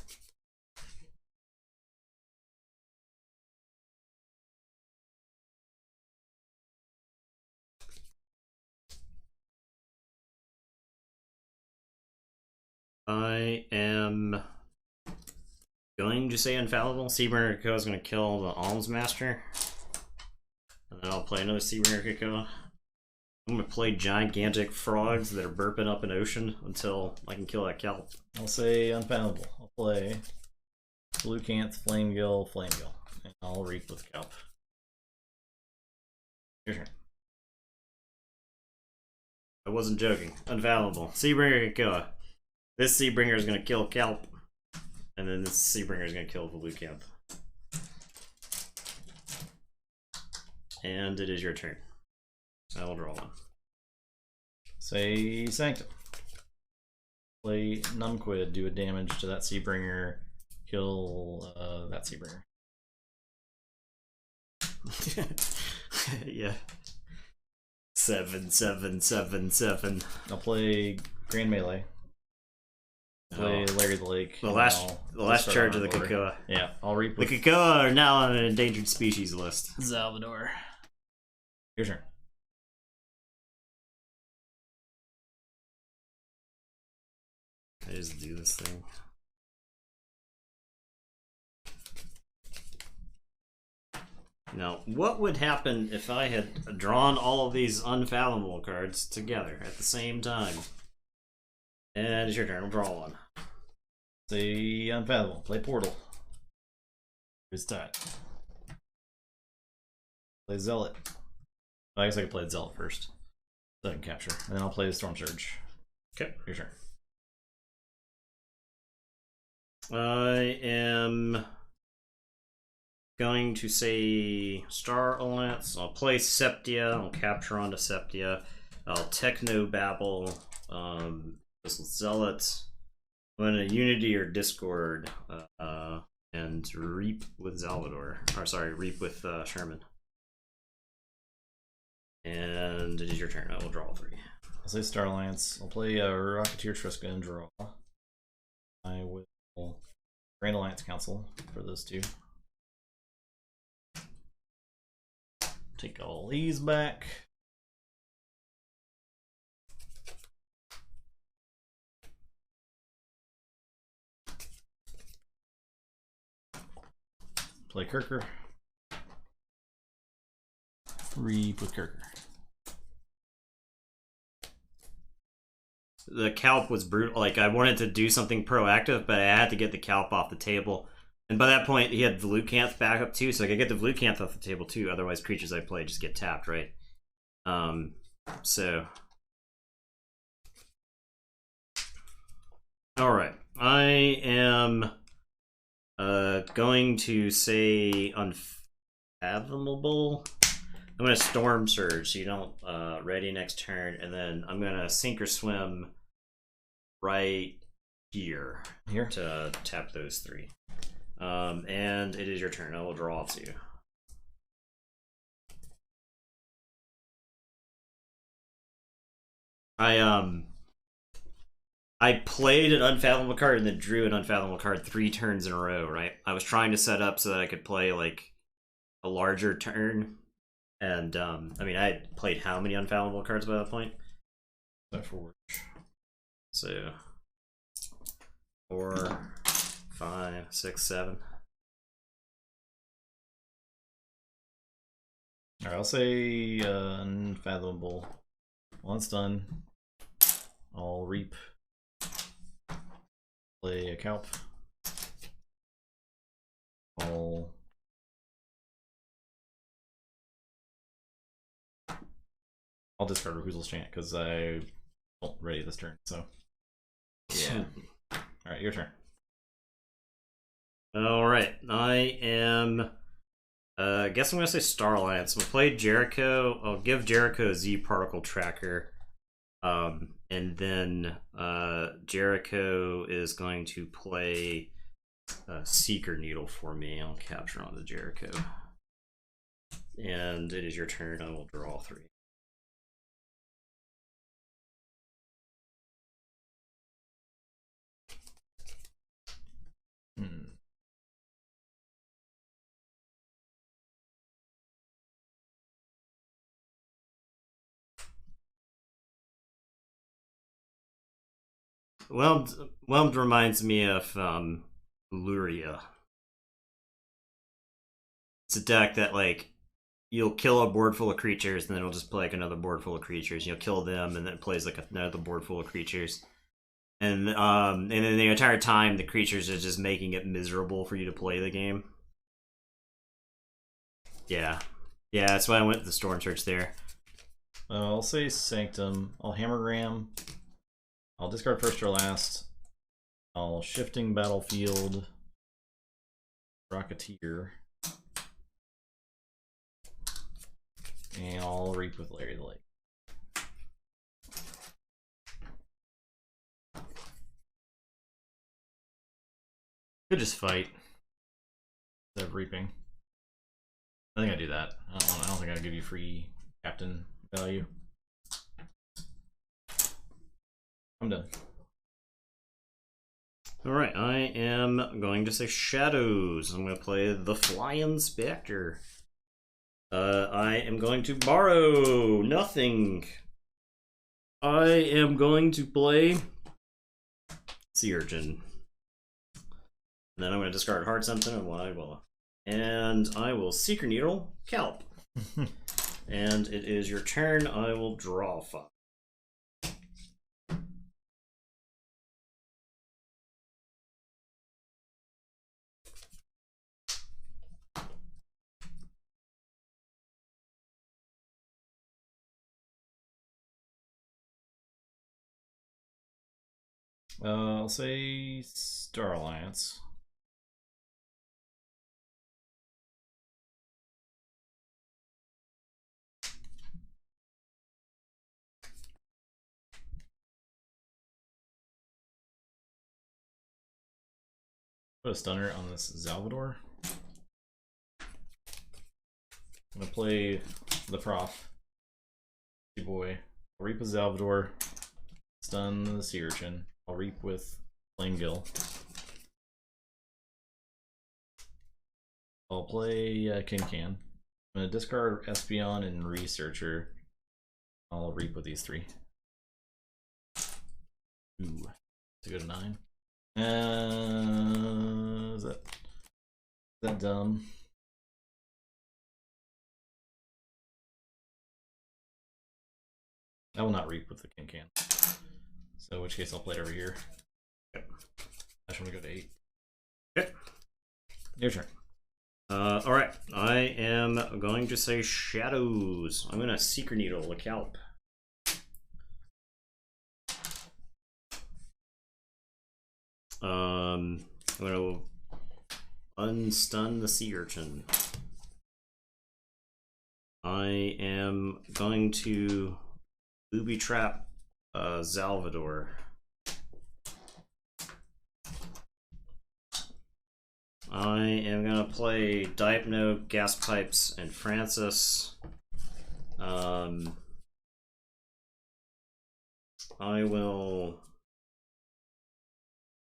I am going to say Infallible. Seabringer Krakoa is going to kill the Alms Master. And then I'll play another Seabringer Krakoa. I'm going to play gigantic frogs that are burping up an ocean until I can kill that kelp. I'll say Unfathomable. I'll play Blue Canth, Flamegill, and I'll reap with Kelp. Your turn. I wasn't joking. Unfathomable. Seabringer Kikoa. This Seabringer is gonna kill Kelp. And then this Seabringer is gonna kill the blue camp. And it is your turn. I will draw one. Say Sanctum. Play Numquid, do a damage to that Seabringer, kill that Seabringer. Yeah. 7, 7, 7, 7. I'll play Grand Melee. Play Larry the Lake. The last charge of the Kikoa. Yeah, I'll reap. The Kikoa are now on an endangered species list. Salvador. Your turn. I just do this thing. Now, what would happen if I had drawn all of these unfathomable cards together at the same time? And it's your turn. We'll draw one. Say Unfathomable. Play Portal. Who's that? Play Zealot. I guess I could play Zealot first. So I can capture. And then I'll play Storm Surge. Okay. Your turn. I am going to say Star Alliance. I'll play Septia. I'll capture onto Septia. I'll Techno Babble. This Zealot. I'm going to Unity or Discord. And Reap with Salvador. Or sorry, Reap with Sherman. And it is your turn. I will draw 3. I'll say Star Alliance. I'll play Rocketeer Triska and draw. I will Grand Alliance Council for those two. Take all these back. Play Kirker. Reap with Kirker. The Calp was brutal. Like, I wanted to do something proactive, but I had to get the Calp off the table. And by that point, he had Velucanth back up too, so I could get the Velucanth off the table too. Otherwise, creatures I play just get tapped, right? So. Alright. I am going to say Unfathomable. I'm going to Storm Surge, so you don't ready next turn, and then I'm going to Sink or Swim right here to tap those 3. And it is your turn. I will draw 2. I played an Unfathomable card and then drew an Unfathomable card 3 turns in a row, right? I was trying to set up so that I could play like a larger turn. And I mean, I had played how many Unfathomable cards by that point? So 4, 5, 6, 7. Alright, I'll say Unfathomable. Once done, I'll Reap. Play a Calp. I'll discard Reclusel's Chant because I won't ready this turn, so. Yeah. Alright, your turn. Alright, I am. I guess I'm going to say Star Alliance. I'm going to play Jericho. I'll give Jericho a Z Particle Tracker. And then Jericho is going to play Seeker Needle for me. I'll capture onto Jericho. And it is your turn. I will draw 3. Whelmed reminds me of Luria. It's a deck that, like, you'll kill a board full of creatures, and then it'll just play like another board full of creatures. You'll kill them, and then it plays like another board full of creatures. And then the entire time, the creatures are just making it miserable for you to play the game. Yeah, that's why I went with the Storm Surge there. I'll say Sanctum. I'll Hammergram. I'll discard first or last. I'll Shifting Battlefield. Rocketeer. And I'll Reap with Larry the Lake. Could just fight instead of reaping. I think I do that. I don't think I'd give you free captain value. I'm done. Alright, I am going to say Shadows. I'm going to play the Flying Spectre. I am going to borrow nothing. I am going to play Sea Urchin. And then I'm going to discard Heart Sentiment and I will Secret Needle Kelp. And it is your turn. I will draw 5. I'll say Star Alliance. Put a stunner on this Salvador. I'm gonna play the Prof. Boy. I'll Reap with Salvador. Stun the Sea Urchin. I'll Reap with Flame Gill. I'll play King Can. I'm gonna discard Espeon and Researcher. I'll Reap with these 3. Ooh, to go to 9. Is that dumb? I will not Reap with the King Can. So in which case I'll play it over here. Yep. I just want to go to 8. Yep. Your turn. Alright, I am going to say Shadows. I'm going to Secret Needle a Kelp. I'm going to unstun the Sea Urchin. I am going to Booby Trap Salvador. I am going to play Dipno, Gas Pipes, and Francis. I will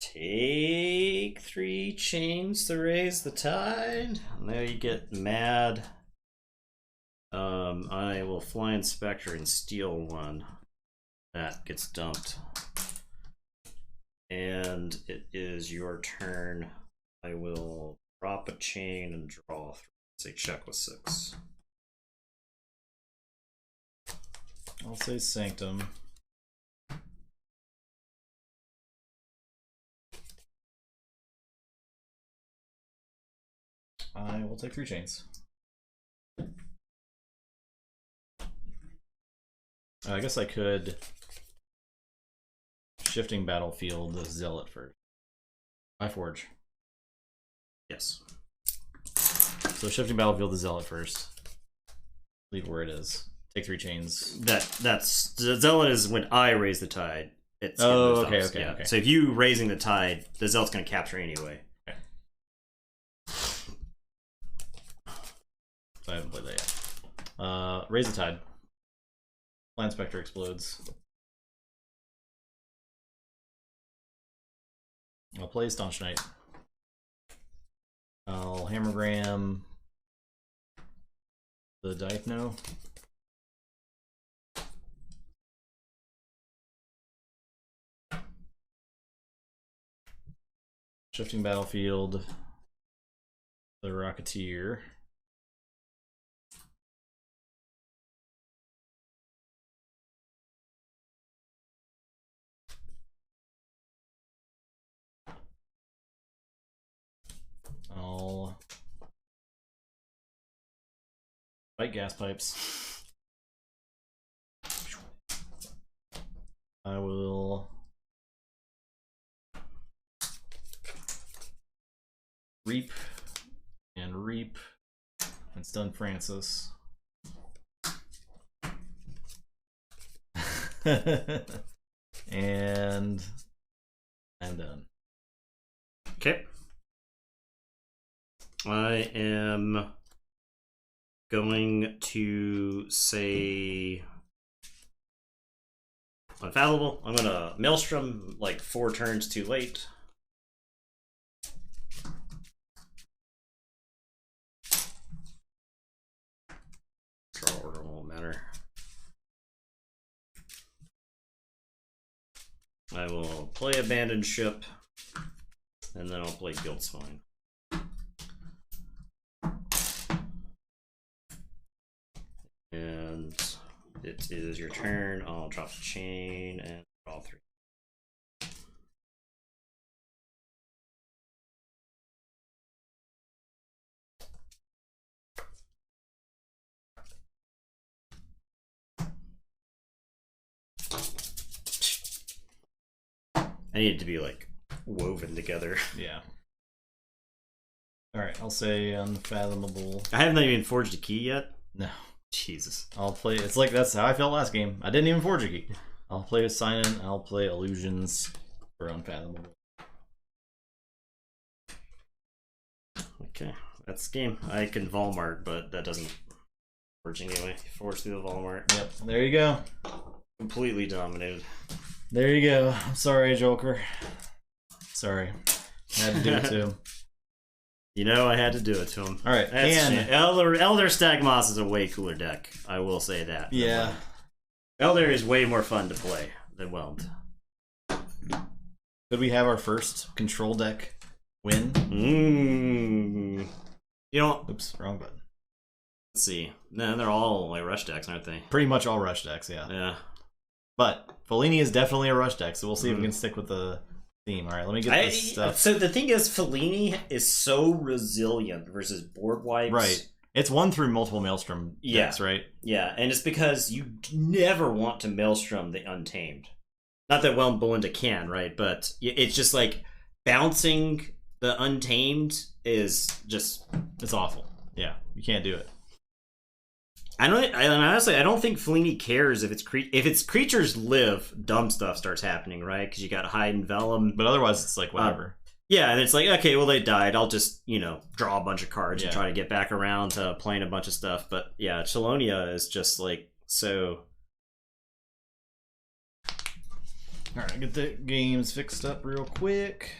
take 3 chains to raise the tide. Now you get mad. I will Flying Spectre and steal 1. That gets dumped. And it is your turn. I will drop a chain and draw 3. Say check with 6. I'll say Sanctum. I will take 3 chains. I guess I could Shifting Battlefield the Zealot first. Keyforge. Yes. So Shifting Battlefield the Zealot first. Leave it where it is. Take 3 chains. That's the Zealot is when I raise the tide. It's okay. So if you raising the tide, the Zealot's gonna capture anyway. Okay. So I haven't played that yet. Raise the tide. Flying Spectre explodes. I'll play Staunch Knight. I'll Hammergram the Dipno. Shifting Battlefield the Rocketeer. I'll fight Gas Pipes. I will reap and stun Francis. And I'm done. Okay. I am going to say Unfathomable. I'm gonna Maelstrom like 4 turns too late. Draw order won't matter. I will play Abandoned Ship, and then I'll play Guild Spine. And it is your turn. I'll drop the chain and draw 3. I need it to be like woven together. Yeah. Alright, I'll say Unfathomable. I haven't even forged a key yet. No. Jesus. I'll play. It's like that's how I felt last game. I didn't even forge a key. I'll play a sign in. I'll play Illusions for Unfathomable. Okay, that's the game. I can Walmart, but that doesn't forge anyway. Forge through the Walmart. Yep, there you go. Completely dominated. There you go. I'm sorry, Joker. Sorry. I had to do it to him. You know, I had to do it to him. All right, and Elder Stagmoss is a way cooler deck. I will say that. Yeah. Elder is way more fun to play than Whelmed. Could we have our first control deck win? You know, oops, wrong button. Let's see. No, they're all like rush decks, aren't they? Pretty much all rush decks, yeah. Yeah. But Fellini is definitely a rush deck, so we'll see if we can stick with the theme. All right, let me get this stuff. So the thing is, Fellini is so resilient versus board wipes. Right. It's won through multiple Maelstrom decks, right? Yeah, and it's because you never want to Maelstrom the Untamed. Not that Belinda can, right? But it's just like bouncing the Untamed is just... It's awful. Yeah, you can't do it. Honestly, I don't think Fellini cares if its creatures live, dumb stuff starts happening, right? Because you got Hide and Vellum. But otherwise, it's like whatever. Yeah, and it's like, okay, well, they died. I'll just, draw a bunch of cards and try to get back around to playing a bunch of stuff. But yeah, Chelonia is just like so... Alright, get the games fixed up real quick.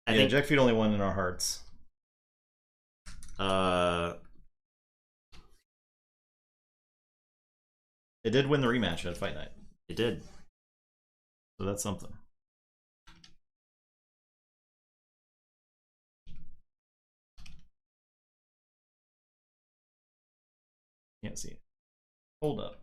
I think Jack Feet only won in our hearts. It did win the rematch at Fight Night. It did. So that's something. Can't see it. Hold up.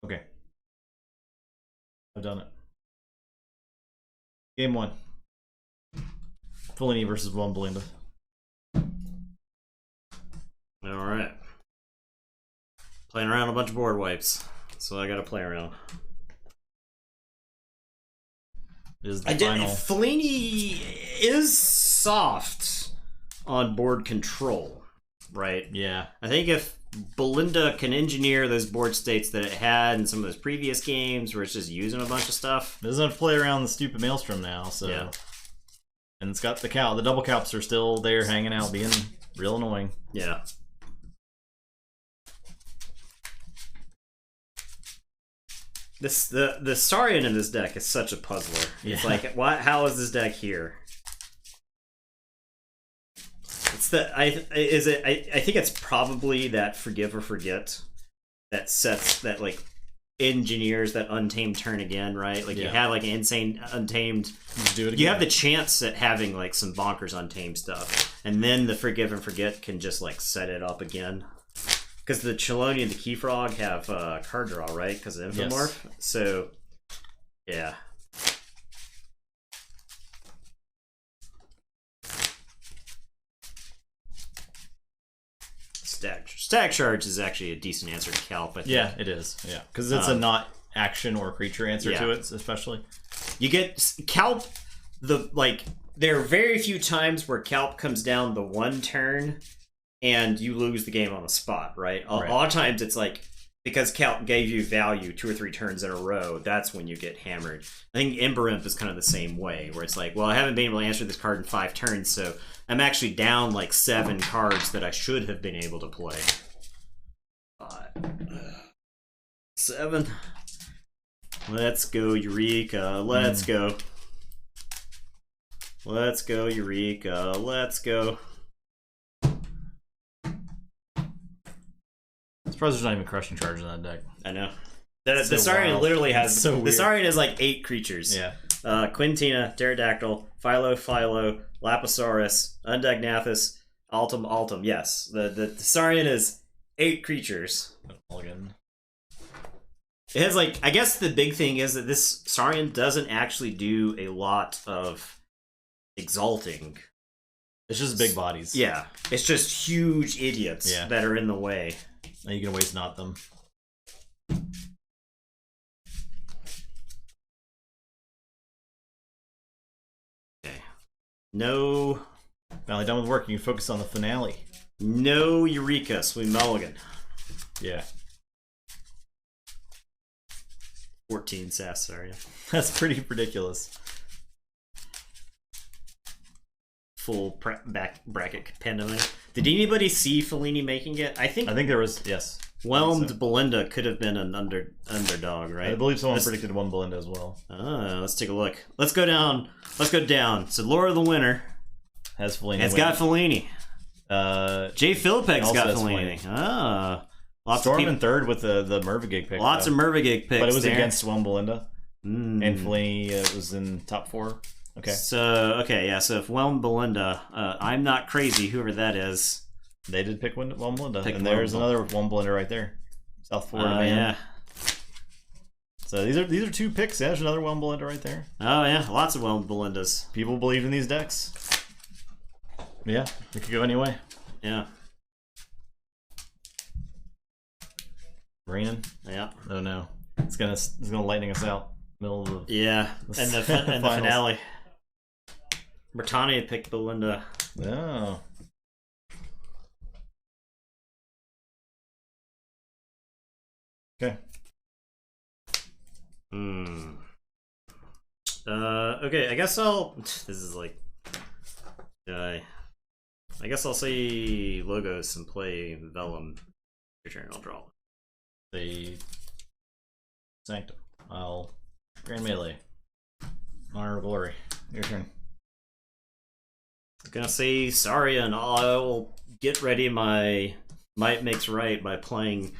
Okay. I've done it. Game 1. Fellini versus Belinda. Alright. Playing around a bunch of board wipes. So I gotta play around. Fellini is soft on board control, right? Yeah. I think if Belinda can engineer those board states that it had in some of those previous games where it's just using a bunch of stuff. It doesn't have to play around the stupid Maelstrom now, so... Yeah. And it's got the cow. The double caps are still there hanging out, being real annoying. Yeah. The Saurian in this deck is such a puzzler. It's like, how is this deck here? It's I think it's probably that Forgive or Forget that sets that like engineers that Untamed turn again, right? Like you have like an insane Untamed. Do it again. You have the chance at having like some bonkers Untamed stuff, and then the Forgive and Forget can just like set it up again. Because the Chelonia and the Keyfrog have card draw, right? Because of Infomorph. Yes. So Yeah. Stack charge is actually a decent answer to Calp, I think. Yeah, it is. Yeah, because it's a not action or creature answer to it, especially. You get Calp, there are very few times where Calp comes down the one turn and you lose the game on the spot, right? A lot of times it's like, because Calp gave you value 2 or 3 turns in a row, that's when you get hammered. I think Ember Imp is kind of the same way, where it's like, well, I haven't been able to answer this card in 5 turns, so I'm actually down like 7 cards that I should have been able to play. 5, 7. Let's go, Eureka. Let's go. Let's go, Eureka. Let's go. I'm surprised there's not even crushing charge in that deck. I know. The Saurian literally has... So the Saurian has like 8 creatures. Yeah. Quintina, Pterodactyl, Philo, Lapisaurus, Undagnathus, Altum. Yes. The Saurian is 8 creatures. Again. It has like... I guess the big thing is that this Saurian doesn't actually do a lot of exalting. It's just big bodies. Yeah. It's just huge idiots that are in the way. And you can waste not them. Okay. No. Finally done with work. You can focus on the finale. No Eureka. Sweet mulligan. Yeah. 14 sass, sorry. That's pretty ridiculous. Full back bracket pendulum. Did anybody see Fellini making it? I think there was, yes. Whelmed Belinda could have been an underdog, right? I believe someone predicted one Belinda as well. Let's take a look. Let's go down. So Laura the winner has Fellini. Has got Fellini. Jay Philpeg's got Fellini. Lots Storm of people in third with the Mervigig pick. Lots of Mervigig picks. But it was there. against one Belinda. And Fellini was in top 4. Okay. So so if Whelm Belinda, I'm not crazy, whoever that is. They did pick one Belinda. And there's another one Belinda right there. South Florida man. Yeah. So these are 2 picks. Yeah, there's another one Belinda right there. Oh yeah, lots of Whelm Belindas. People believe in these decks. Yeah, it could go anyway. Yeah. Raining. Yeah. Oh no. It's gonna lightning us out. Middle of the and the finale. Bertani picked Belinda. Oh. Okay. Okay, I guess I'll... This is like... I guess I'll say Logos and play Vellum. Your turn, I'll draw. The Sanctum. I'll Grand Melee. Honor of Glory. Your turn. I'm gonna say Saria, and I'll get ready my Might Makes Right by playing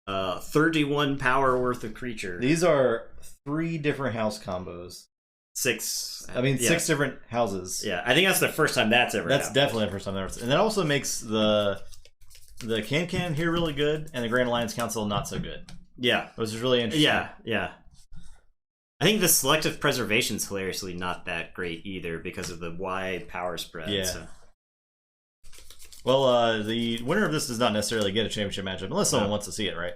31 power worth of creature. These are 3 different house combos. 6. I mean, 6 different houses. Yeah, I think that's the first time that's ever happened. That's definitely the first time ever. And that also makes the Can here really good, and the Grand Alliance Council not so good. Yeah. Which is really interesting. Yeah. I think the selective preservation is hilariously not that great either because of the wide power spread. Yeah. So. Well, the winner of this does not necessarily get a championship matchup unless someone wants to see it, right?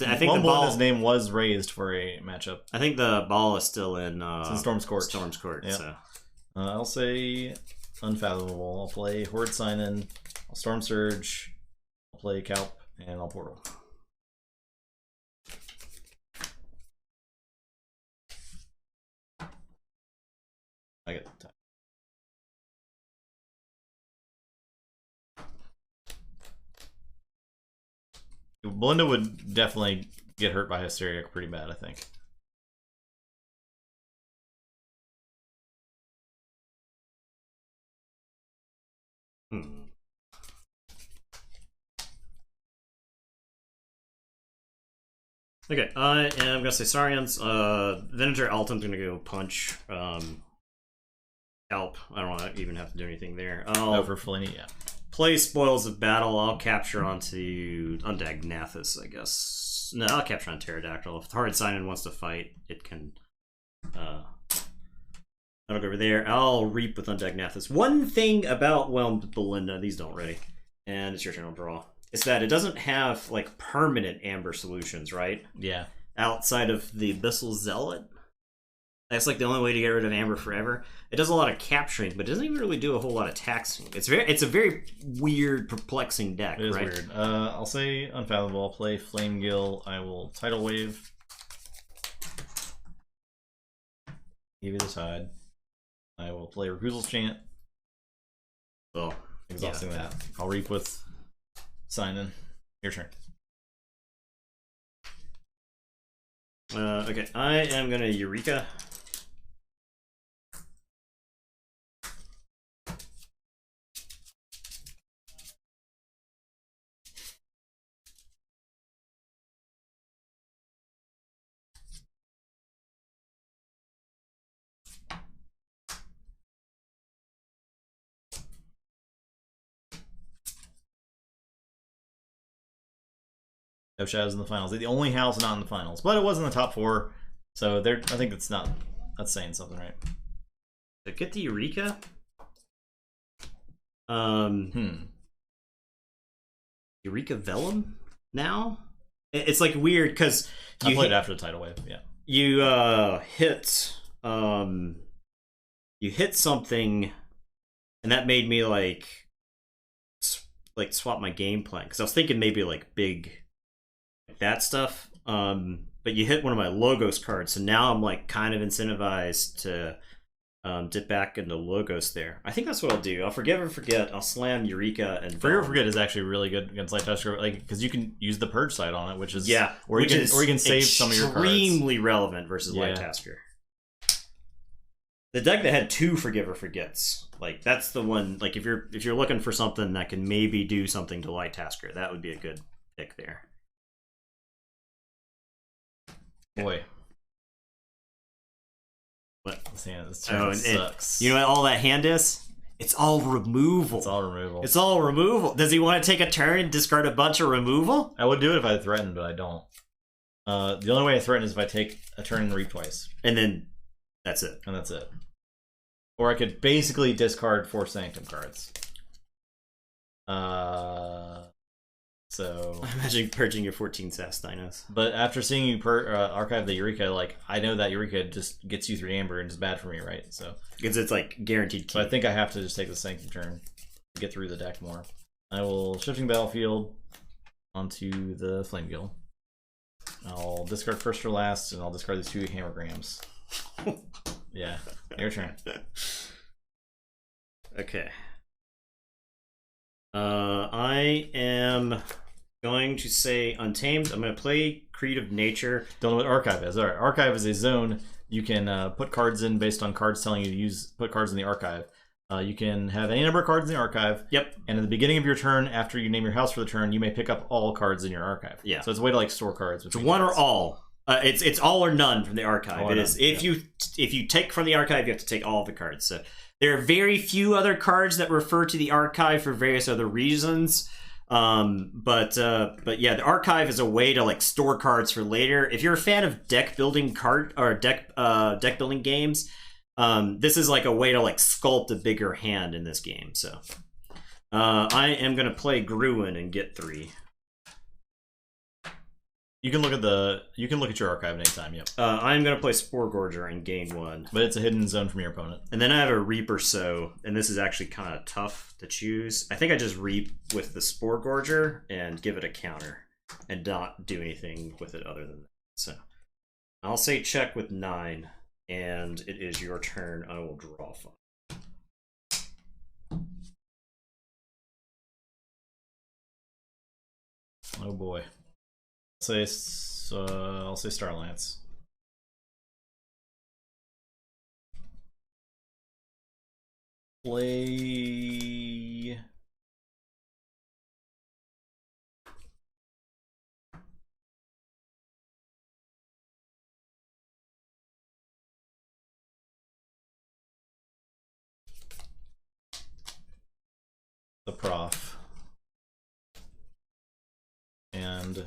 I think his name was raised for a matchup. I think the ball is still in. It's in Storm's Court. Storm's Court. Yeah. So. I'll say Unfathomable. I'll play Horde Sign-In. I'll Storm Surge. I'll play Calp, and I'll Portal. I get time. Belinda would definitely get hurt by Hysteria pretty bad, I think. Okay, I am gonna say Saurians. Venator Altum's gonna go punch. Help. I don't want to even have to do anything there. For Fellini, yeah. Play Spoils of Battle. I'll capture onto Undagnathus, I guess. No, I'll capture on Pterodactyl. If the Hard Sign-In wants to fight, it can I'll go over there. I'll reap with Undead Nathis. One thing about Whelmed Belinda, these don't ready, and it's your turn. I'll draw. Is that it doesn't have like permanent amber solutions, right? Yeah. Outside of the Abyssal Zealot, that's like the only way to get rid of amber forever. It does a lot of capturing, but it doesn't even really do a whole lot of taxing. It's a very weird, perplexing deck. It is right? weird. I'll say Unfathomable. I'll play Flame Gill. I will Tidal Wave. Give you the Tide. I will play Reclusel's Chant. Well, exhausting that. I'll reap with Sign-In. Your turn. Okay, I am gonna Eureka. No Shadows in the finals. They're the only house not in the finals, but it was in the top 4, so I think that's saying something, right? To get the Eureka. Eureka Vellum now? It's like weird because I played after the Tidal Wave. Yeah. You hit something, and that made me like swap my game plan because I was thinking maybe like big that stuff. But you hit one of my Logos cards, so now I'm like kind of incentivized to dip back into Logos there. I think that's what I'll do. I'll Forgive or Forget. I'll slam Eureka and Forgive or Forget is actually really good against Light Tasker, like because you can use the Purge side on it, which is or you can save some of your cards. Extremely relevant versus Light Tasker. The deck that had 2 Forgive or Forgets, like that's the one. Like if you're looking for something that can maybe do something to Light Tasker, that would be a good pick there. Boy. What? This turn sucks. You know what all that hand is? It's all removal. It's all removal. It's all removal. Does he want to take a turn and discard a bunch of removal? I would do it if I threatened, but I don't. The only way I threaten is if I take a turn and reap twice. And then that's it. And that's it. Or I could basically discard 4 Sanctum cards. So imagine purging your 14 Sass Dinos. But after seeing you archive the Eureka, like I know that Eureka just gets you 3 amber and is bad for me, right? So because it's like guaranteed. So I think I have to just take the Sanctum turn to get through the deck more. I will Shifting Battlefield onto the Flame Gill. I'll discard first for last, and I'll discard these 2 Hammergrams. Yeah, your turn. Okay. I am going to say Untamed. I'm going to play Creed of Nature. Don't know what Archive is. All right, Archive is a zone you can put cards in based on cards telling you to put cards in the archive. You can have any number of cards in the archive. Yep. And at the beginning of your turn, after you name your house for the turn, you may pick up all cards in your archive. Yeah. So it's a way to like store cards. It's one or all. It's all or none from the archive. It is if you take from the archive, you have to take all of the cards. So there are very few other cards that refer to the archive for various other reasons. But yeah, the archive is a way to like store cards for later. If you're a fan of deck building deck building games, this is like a way to like sculpt a bigger hand in this game. So I am gonna play Gruen and get 3. You can look at your archive anytime. Yep. I'm gonna play Spore Gorger and gain 1, but it's a hidden zone from your opponent. And then I have a Reaper Sow, and this is actually kind of tough to choose. I think I just reap with the Spore Gorger and give it a counter, and not do anything with it other than that. So I'll say check with 9, and it is your turn. I will draw 5. Oh boy. I'll say Starlance. Play the Prof and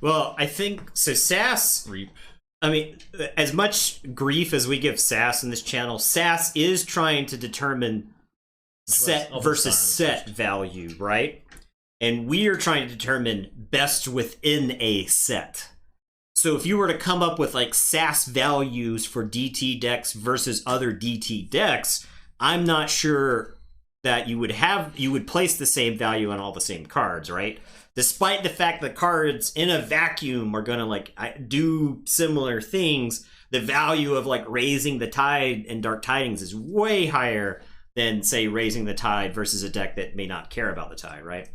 Well, I think so. Sass. Reap. I mean, as much grief as we give Sass in this channel, Sass is trying to determine set versus set value, right? And we are trying to determine best within a set. So if you were to come up with like Sass values for DT decks versus other DT decks, I'm not sure that you would place the same value on all the same cards, right? Despite the fact that cards in a vacuum are gonna like do similar things, the value of like Raising the Tide and Dark Tidings is way higher than say Raising the Tide versus a deck that may not care about the tide, right?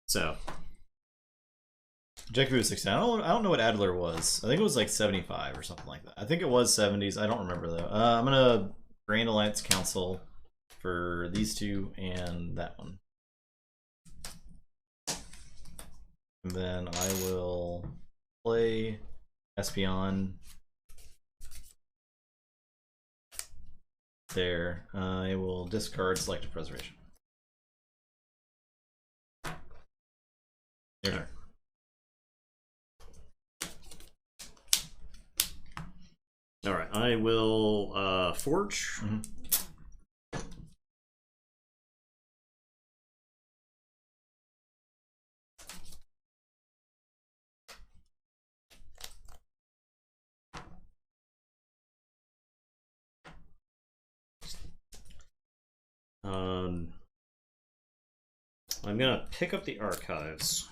So Jacob was 60. I don't know what Adler was. I think it was like 75 or something like that. I think it was 70s. I don't remember though. I'm gonna Grand Alliance Council for these two and that one. And then I will play Espion there. I will discard Selective Preservation. Your turn. all right, I will Forge. Mm-hmm. I'm gonna pick up the archives.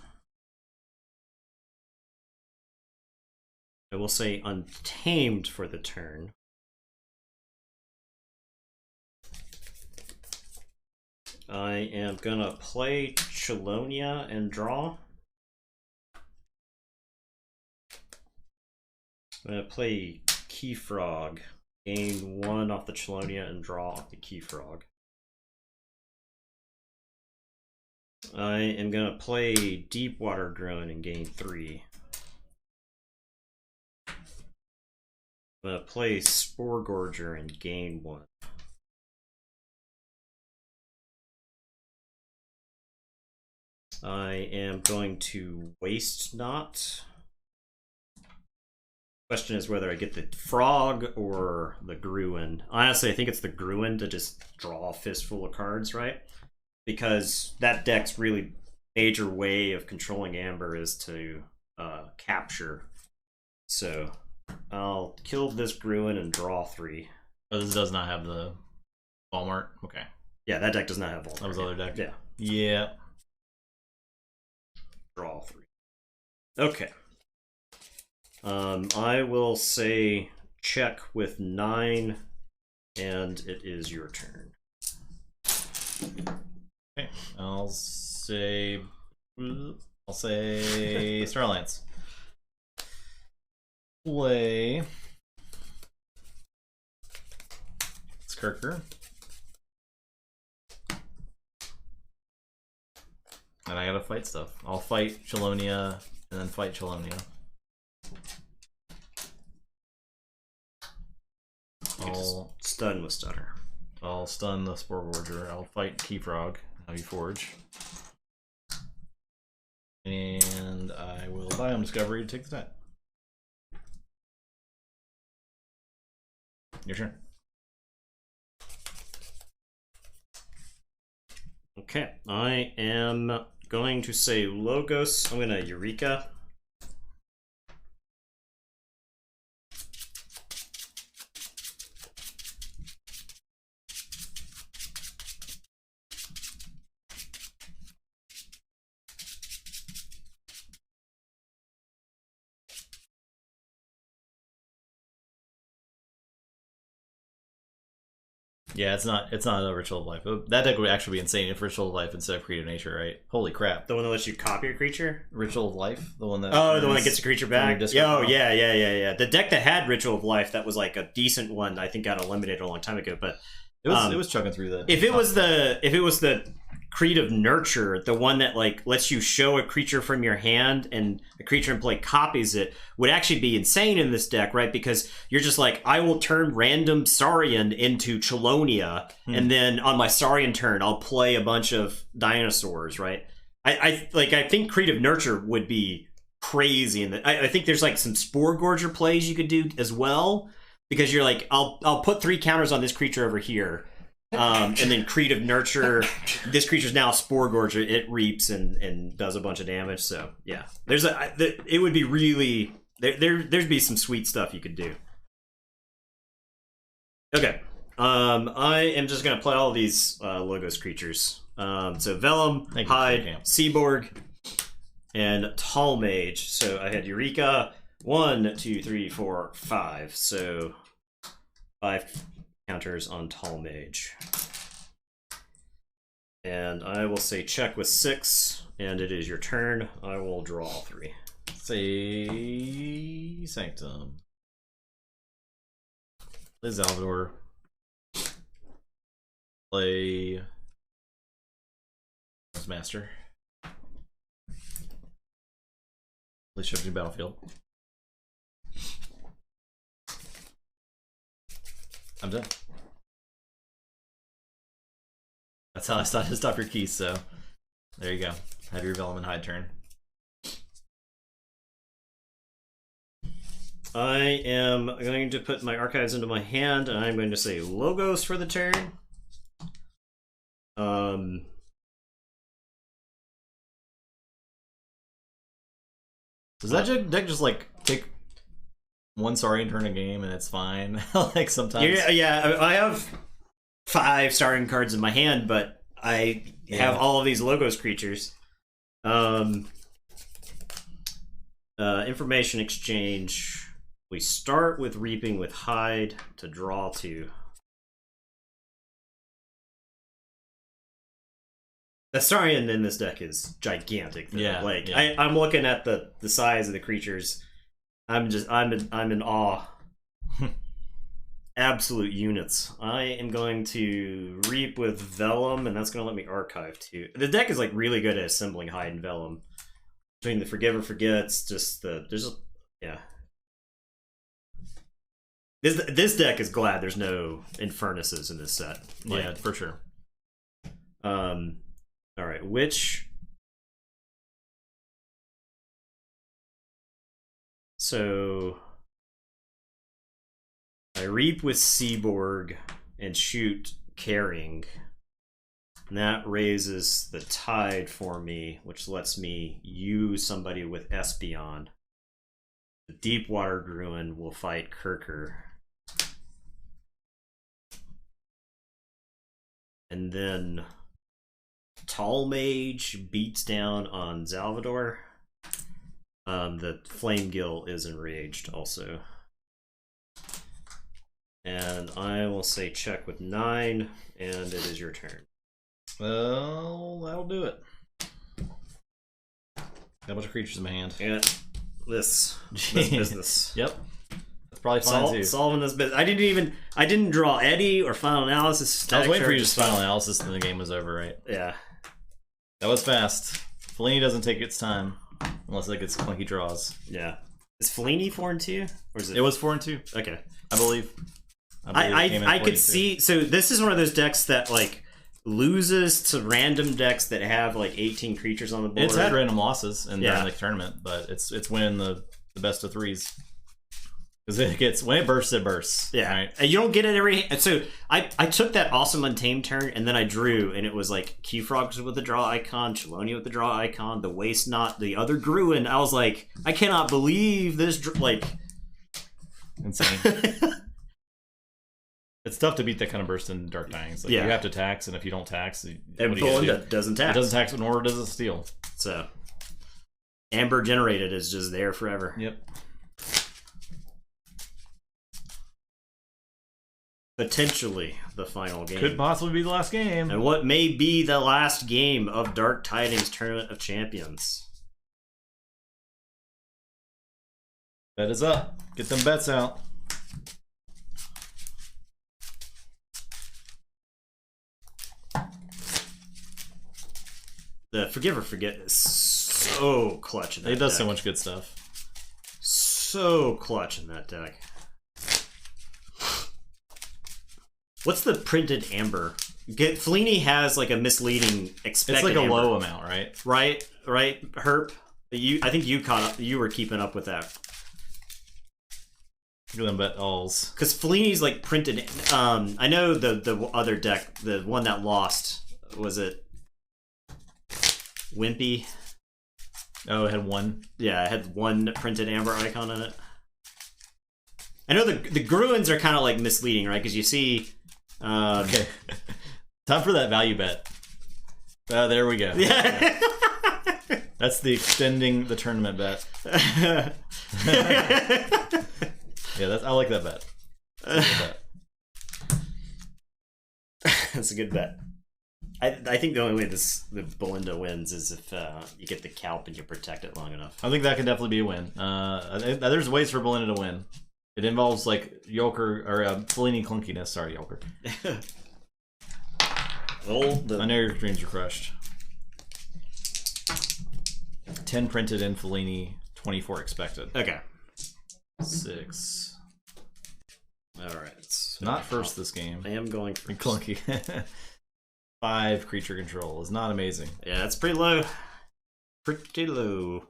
I will say Untamed for the turn. I am gonna play Chelonia and draw. I'm gonna play Keyfrog. Gain 1 off the Chelonia and draw off the Keyfrog. I am gonna play Deepwater Drone and gain 3. I'm gonna play Spore Gorger and gain 1. I am going to Waste Not. Question is whether I get the Frog or the Gruen. Honestly, I think it's the Gruen to just draw a fistful of cards, right? Because that deck's really major way of controlling Amber is to capture. So I'll kill this Gruen and draw 3. Oh, this does not have the Walmart? Okay. Yeah, that deck does not have Walmart. That was the other deck? Yeah. Yeah. Draw 3. Okay. I will say check with 9, and it is your turn. Okay, I'll say Star Alliance. Play Skirker. And I gotta fight stuff. I'll fight Chelonia and then fight Chelonia. I'll stun with Stunner. I'll stun the Spore Gorger. I'll fight Keyfrog. How you Forge. And I will Biome Discovery to take the tide. Your turn. Okay, I am going to say Logos. I'm gonna Eureka. Yeah, it's not a Ritual of Life. That deck would actually be insane if Ritual of Life instead of Creative Nature, right? Holy crap. The one that lets you copy a creature? Ritual of Life? The one that the one that gets a creature back? Yeah. The deck that had Ritual of Life that was like a decent one, I think got eliminated a long time ago, but it was chugging through the if it was the Creative Nurture, the one that like lets you show a creature from your hand and a creature in play copies it, would actually be insane in this deck, right? Because you're just like, I will turn random Saurian into Chelonia, and then on my Saurian turn, I'll play a bunch of dinosaurs, right? I think Creative Nurture would be crazy. And I think there's like some Spore Gorger plays you could do as well, because you're like, I'll put 3 counters on this creature over here, and then Creative Nurture. This creature's now Spore Gorger. It reaps and does a bunch of damage. So yeah, it would be really there'd be some sweet stuff you could do. Okay. I am just gonna play all of these Logos creatures. So Vellum, Hyde, Seaborg, and Tall Mage. So I had Eureka. 1, 2, 3, 4, 5. So 5 counters on Tall Mage. And I will say check with 6, and it is your turn. I will draw 3. Say Sanctum. Liz Salvador. Play Master. Play Shifting Battlefield. I'm done. That's how I started to stop your keys, so there you go. Have your Vellum and Hyde turn. I am going to put my archives into my hand, and I'm going to say Logos for the turn. Does that deck just like take one Saurian turn a game and it's fine? Like sometimes. Yeah, I have 5 starring cards in my hand, but I have all of these Logos creatures. Information exchange. We start with Reaping with Hyde to draw 2. The Saurian in this deck is gigantic. Though. Yeah, like yeah. I'm looking at the size of the creatures. I'm in awe. Absolute units. I am going to Reap with Vellum, and that's going to let me archive 2. The deck is like really good at assembling Hyde and Vellum. Between the Forgiver Forgets, yeah. This deck is glad there's no Infernuses in this set. Like, yeah, for sure. All right, which? So I Reap with Seaborg and shoot Carrying. And that raises the tide for me, which lets me use somebody with Espeon. The Deepwater Gruin will fight Kirker. And then Tall Mage beats down on Zalvador. The Flame Gill is enraged also. And I will say check with 9, and it is your turn. Well, that'll do it. Got a bunch of creatures in my hand. Yeah, this business. Yep. That's probably fine too. Solving this business. I didn't draw Eddie or Final Analysis. I was waiting for you to Final Analysis and the game was over, right? Yeah. That was fast. Fellini doesn't take its time unless it gets clunky draws. Yeah. Is Fellini 4-2? Or is it? It was 4-2. Okay. I believe. I could see. So this is one of those decks that like loses to random decks that have like 18 creatures on the board. It's had random losses in the tournament, but it's winning the best of 3s. Because when it bursts, it bursts. Yeah, right? And you don't get it every. So I took that awesome Untamed turn, and then I drew, and it was like Keyfrogs with the draw icon, Chelonia with the draw icon, the Waste Not, the other Gruin. I was like, I cannot believe this. Like, insane. It's tough to beat that kind of burst in Dark Dyings. Like, you have to tax, and if you don't tax, and doesn't tax. It doesn't tax, nor does it steal. So Amber Generated is just there forever. Yep. Potentially the final game. Could possibly be the last game. And what may be the last game of Dark Tidings Tournament of Champions. Bet is up. Get them bets out. The Forgive or Forget is so clutch in that deck. It does so much good stuff. So clutch in that deck. What's the printed amber? Fellini has like a misleading expected. It's like a amber. low amount, right? Right, Herp. I think you caught up. You were keeping up with that. Look at them bet alls. Because Fellini's like printed. I know the other deck, the one that lost, was it Wimpy? Oh, it had one. Yeah, it had one printed amber icon on it. I know the Gruins are kind of like misleading, right? Because you see. Okay. Time for that value bet. There we go. Yeah. That's the extending the tournament bet. Yeah, I like that bet. That's a good bet. I think the only way the Belinda wins is if you get the Calp and you protect it long enough. I think that could definitely be a win. There's ways for Belinda to win. It involves like Yolker or Fellini clunkiness. Sorry, Yolker. I know your dreams are crushed. 10 printed in Fellini, 24 expected. Okay. 6. Alright. So Not first this game. I am going for clunky. 5 creature control is not amazing. Yeah, that's pretty low. Pretty low.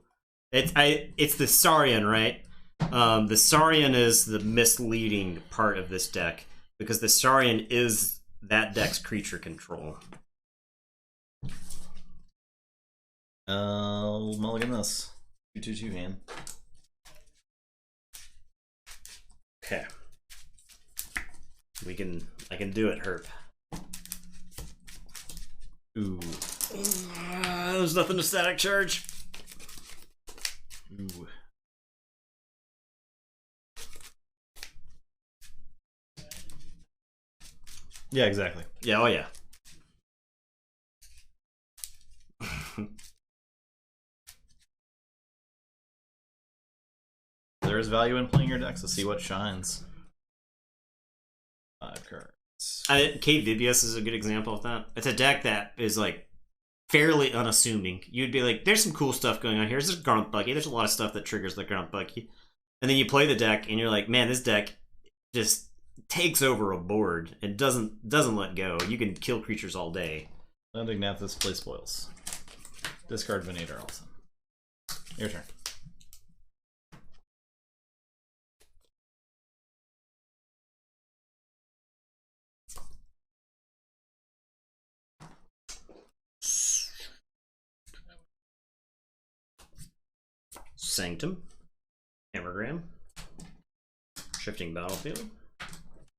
It's the Saurian, right? The Saurian is the misleading part of this deck because the Saurian is that deck's creature control. We'll mulligan this. 2/2 hand. Okay. I can do it, Herp. Ooh. There's nothing to static charge. Ooh. Yeah, exactly. Yeah, oh yeah. There is value in playing your decks to see what shines. 5 cards. Kate Vibius is a good example of that. It's a deck that is like fairly unassuming. You'd be like, there's some cool stuff going on here. There's a Grunt Buggy. There's a lot of stuff that triggers the Grunt Buggy. And then you play the deck and you're like, man, this deck just takes over a board and doesn't let go. You can kill creatures all day. Land Ignathus, play spoils. Discard Venator also. Your turn. Sanctum. Hammergram. Shifting Battlefield.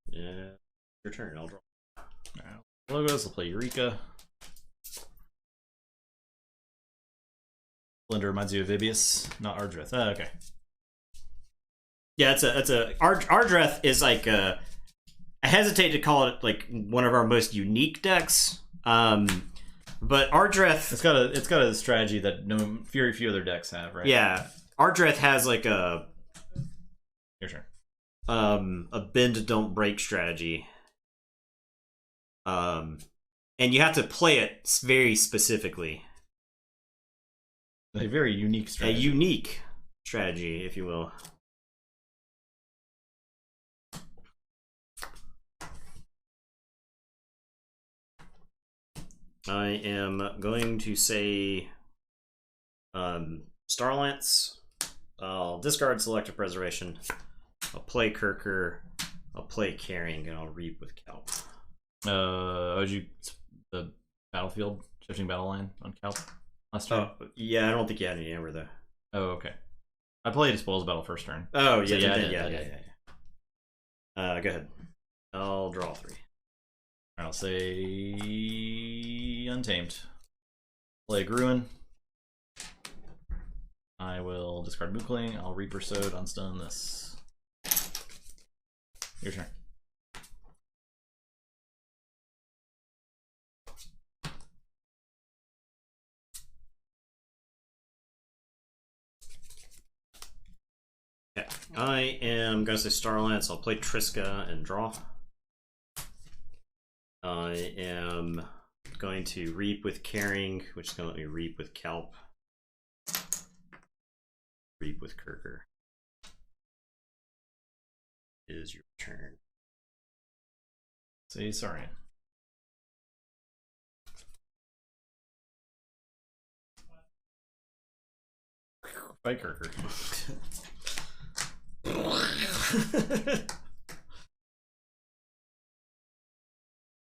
Yeah. Your turn, I'll draw. Alright. Logos, will play Eureka. Blender reminds you of Vibius, not Ardrith. Oh, okay. Yeah, Ardreth is like I hesitate to call it like one of our most unique decks. But Ardreth, it's got a strategy that very few other decks have, right? Yeah. Ardreth has like your turn. A bend don't break strategy. And you have to play it very specifically. A very unique strategy. A unique strategy, if you will. I am going to say Starlance. I'll discard Selective Preservation. I'll play Kirker. I'll play Carrying, and I'll Reap with Calp. The Battlefield shifting battle line on Calp last turn? Oh, yeah, I don't think you had any Amber though. Oh, okay. I played Spoils Battle first turn. Oh, yeah, so, yeah. Go ahead. I'll draw 3. I'll say Untamed. Play Gruin. I will discard Mookling. I'll Reaper Sode, unstun this. Your turn. Okay. I am going to say Starlance. I'll play Triska and draw. I am going to Reap with Caring, which is going to let me Reap with Kelp. Reap with Kirker. It is your turn. Say sorry. Fight Kirker.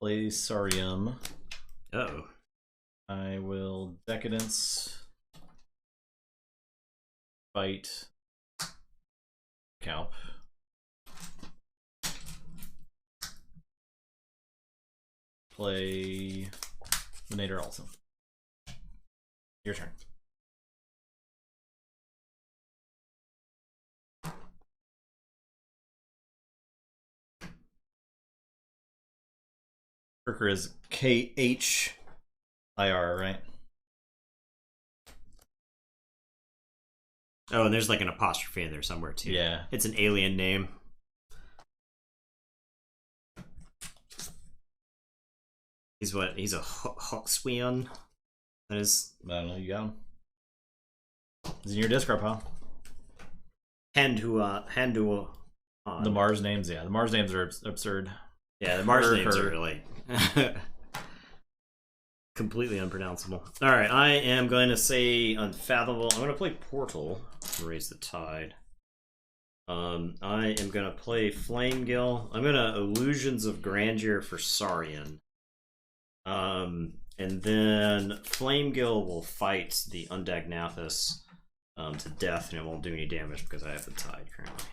Play Sarium. Oh. I will Decadence. Fight. Calp. Play Venator also. Your turn. Kirker is KHIR, right? Oh, and there's like an apostrophe in there somewhere too. Yeah. It's an alien name. He's what? He's a Hoxweon. That is. I don't know. You got him. He's in your discard pile. Handua. The Mars names, yeah. The Mars names are absurd. Yeah, the Mars names are like completely unpronounceable. All right, I am going to say Unfathomable. I'm going to play Portal to raise the tide. I am going to play Flamegill. I'm going to Illusions of Grandeur for Saurian. And then Flamegill will fight the Undagnathus to death, and it won't do any damage because I have the tide currently.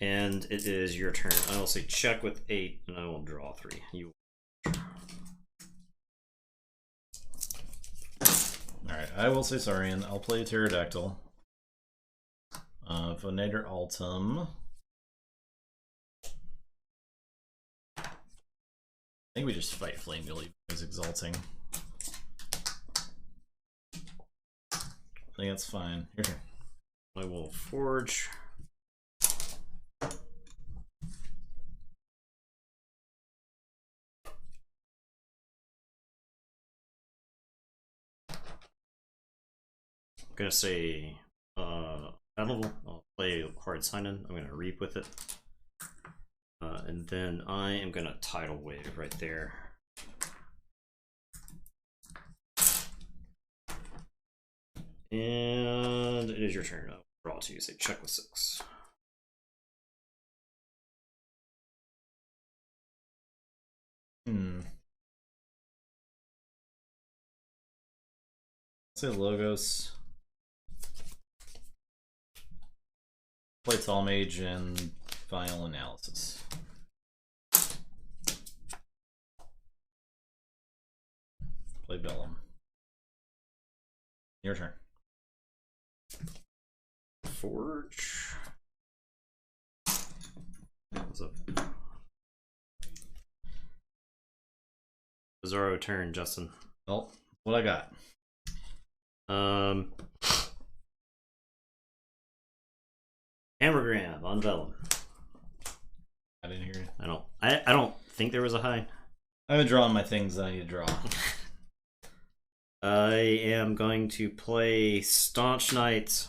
And it is your turn. I will say check with 8, and I will draw 3. You. Alright, I will say Saurian. I'll play Pterodactyl. Venator Altum. I think we just fight Flamegill even though he's exalting. I think that's fine. Your turn. I will forge. I'm gonna say I'll play Hard Sign-In. I'm gonna reap with it. And then I am gonna Tidal Wave right there. And it is your turn. I'll draw 2, say check with 6. Say Logos. Play Talmage and Final Analysis. Play Bellum. Your turn. Forge. What's up? Bizarro turn, Justin. Well, what I got? Hammergram on Vellum. I didn't hear it. I don't think there was a high. I haven't drawn my things that I need to draw. I am going to play Staunch Knight.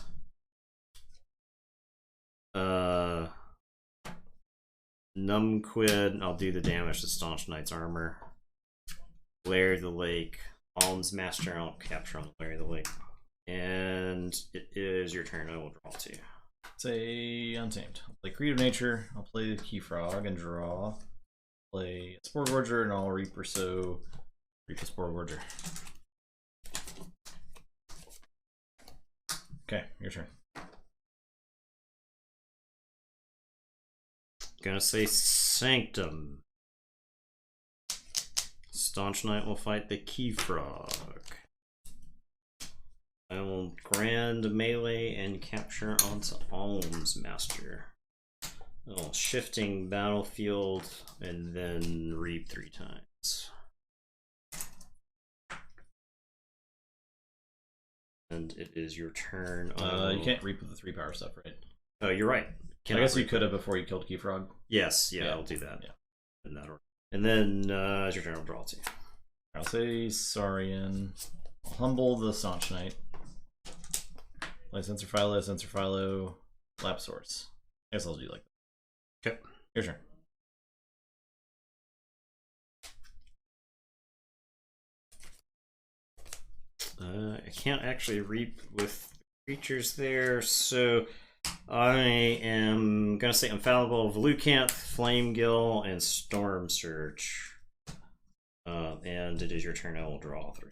Numquid. I'll do the damage to Staunch Knight's armor. Lair of the Lake. Alms Master. I'll capture on Lair of the Lake. And it is your turn. I will draw 2. Say Untamed. I'll play Creative Nature. I'll play the Key Frog and draw. Play Spore Gorger and I'll Reaper, so Reap the Spore Gorger. Okay, your turn. Gonna say Sanctum. Staunch Knight will fight the Key Frog. I will Grand Melee and capture onto Alms Master. Little shifting battlefield and then reap 3 times. And it is your turn. You can't reap with the 3 power stuff, right? Oh, you're right. I guess you could have before you killed Key Frog. Yes, yeah, I'll do that. Yeah. In that order. And then it's your turn. I'll draw 2. I'll say Saurian. I'll humble the Staunch Knight. Play Sensor Philo, Lapsource. I guess I'll do like that. Okay. Your turn. I can't actually reap with creatures there. So I am gonna say Infallible, Velucanth, Flamegill, and Storm Surge. And it is your turn. I will draw 3.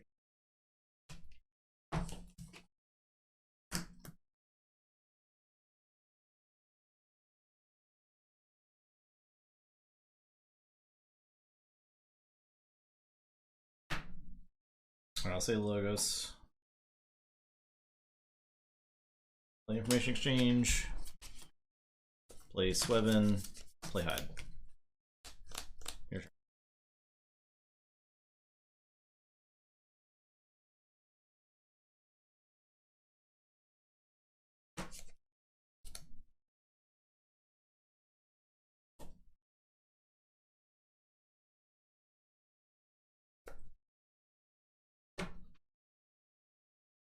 I'll say Logos. Play Information Exchange. Play Swevin. Play Hide. Your turn.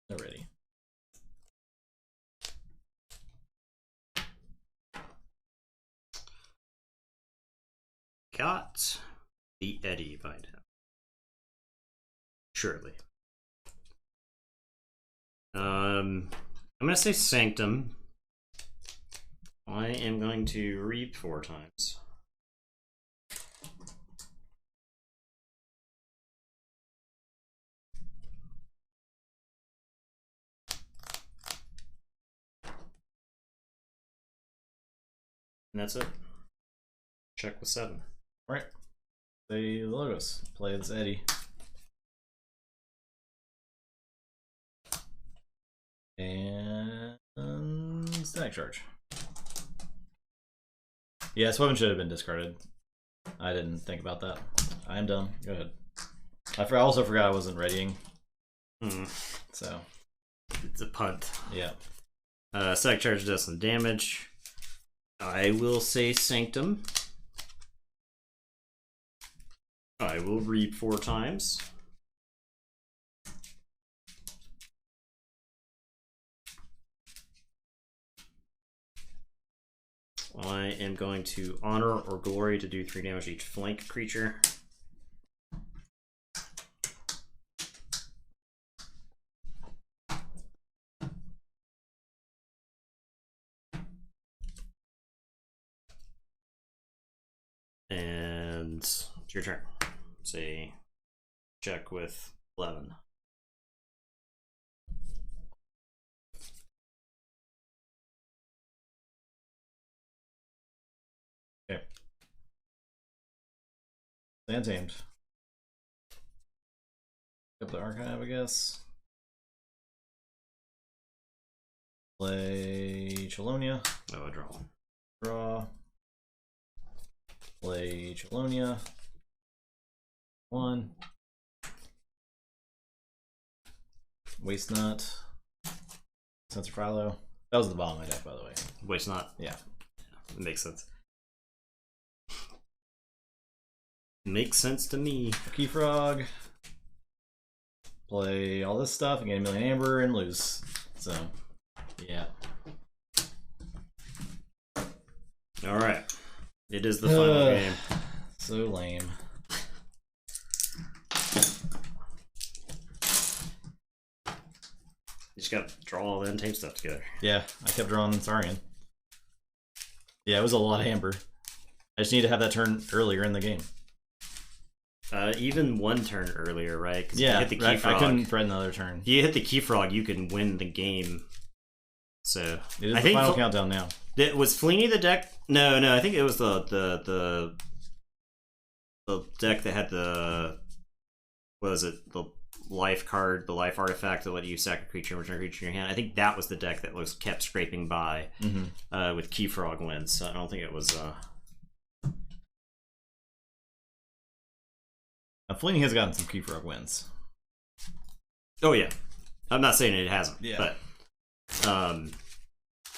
They're ready. Got the Eddy by now. Surely. I'm gonna say Sanctum. I am going to reap 4 times. And that's it. Check with 7. Alright. Say Logos. Play this Eddy. And Static Charge. Yeah, Swevin should have been discarded. I didn't think about that. I am done. Go ahead. I also forgot I wasn't readying. So it's a punt. Yeah. Static Charge does some damage. I will say Sanctum. I will reap 4 times. I am going to Honor or Glory to do 3 damage to each flank creature. And it's your turn. Say check with 11. Okay. Stand tamed. Up the archive, I guess. Play Chelonia. Oh, I draw 1. Draw. Play Chelonia. 1. Waste Not. Sensor Philo. That was the bottom of my deck, by the way. Waste Not. Yeah. It makes sense. Makes sense to me. Keyfrog. Play all this stuff and get a million amber and lose. So, yeah. Alright. It is the final game. So lame. You just gotta draw all the end tape stuff together. Yeah, I kept drawing Saurian. Yeah, it was a lot of amber. I just need to have that turn earlier in the game. Even 1 turn earlier, right? Yeah, you hit the Keyfrog. I couldn't threaten another turn. If you hit the Keyfrog, you can win the game. So It is the final countdown now. Was Fleeny the deck? No, I think it was the deck that had the, what was it? The life card, the life artifact that let you sack a creature and return a creature in your hand. I think that was the deck that was kept scraping by with Keyfrog wins. So I don't think it was. Fleeny has gotten some Keyfrog wins. Oh yeah, I'm not saying it hasn't. Yeah. But I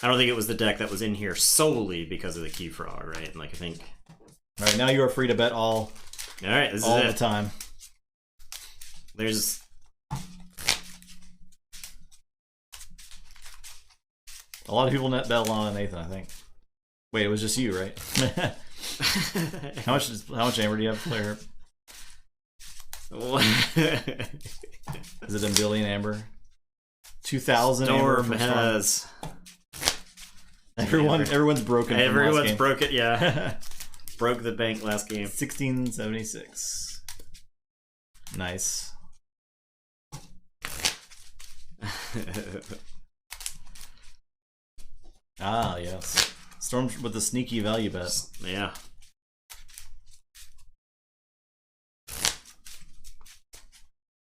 don't think it was the deck that was in here solely because of the Keyfrog, right? And like I think. All right, now you are free to bet all. All right, this all is it. the time. There's a lot of people bet Alana and Nathan, I think. Wait, it was just you, right? How much amber do you have, player? Is it a billion amber? 2000. Storm has. Everyone's broken. Everyone's broken. Yeah, broke the bank last game. 1676. Nice. Ah, yes. Storm with the sneaky value bet. Yeah.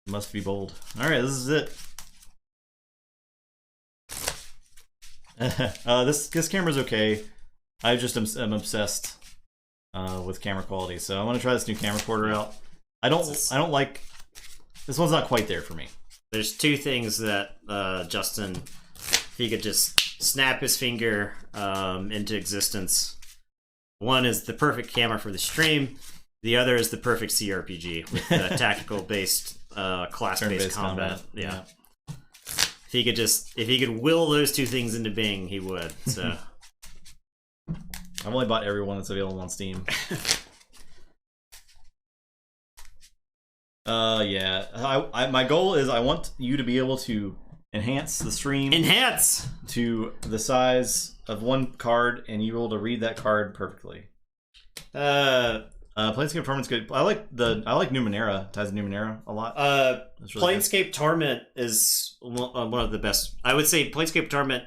Must be bold. All right, this is it. This camera's okay. I just am obsessed with camera quality, so I want to try this new camera quarter out. I don't like this one's not quite there for me. There's two things that Justin, if he could just snap his finger into existence. One is the perfect camera for the stream. The other is the perfect CRPG with tactical based, class-based combat. Yeah. If he could will those two things into being, he would. So I've only bought every one that's available on Steam. Yeah. My goal is I want you to be able to enhance the stream. Enhance to the size of one card, and you're able to read that card perfectly. Planescape Torment's good. I like Numenera, Tidings of Numenera a lot. Really Planescape Torment is one of the best. I would say Planescape Torment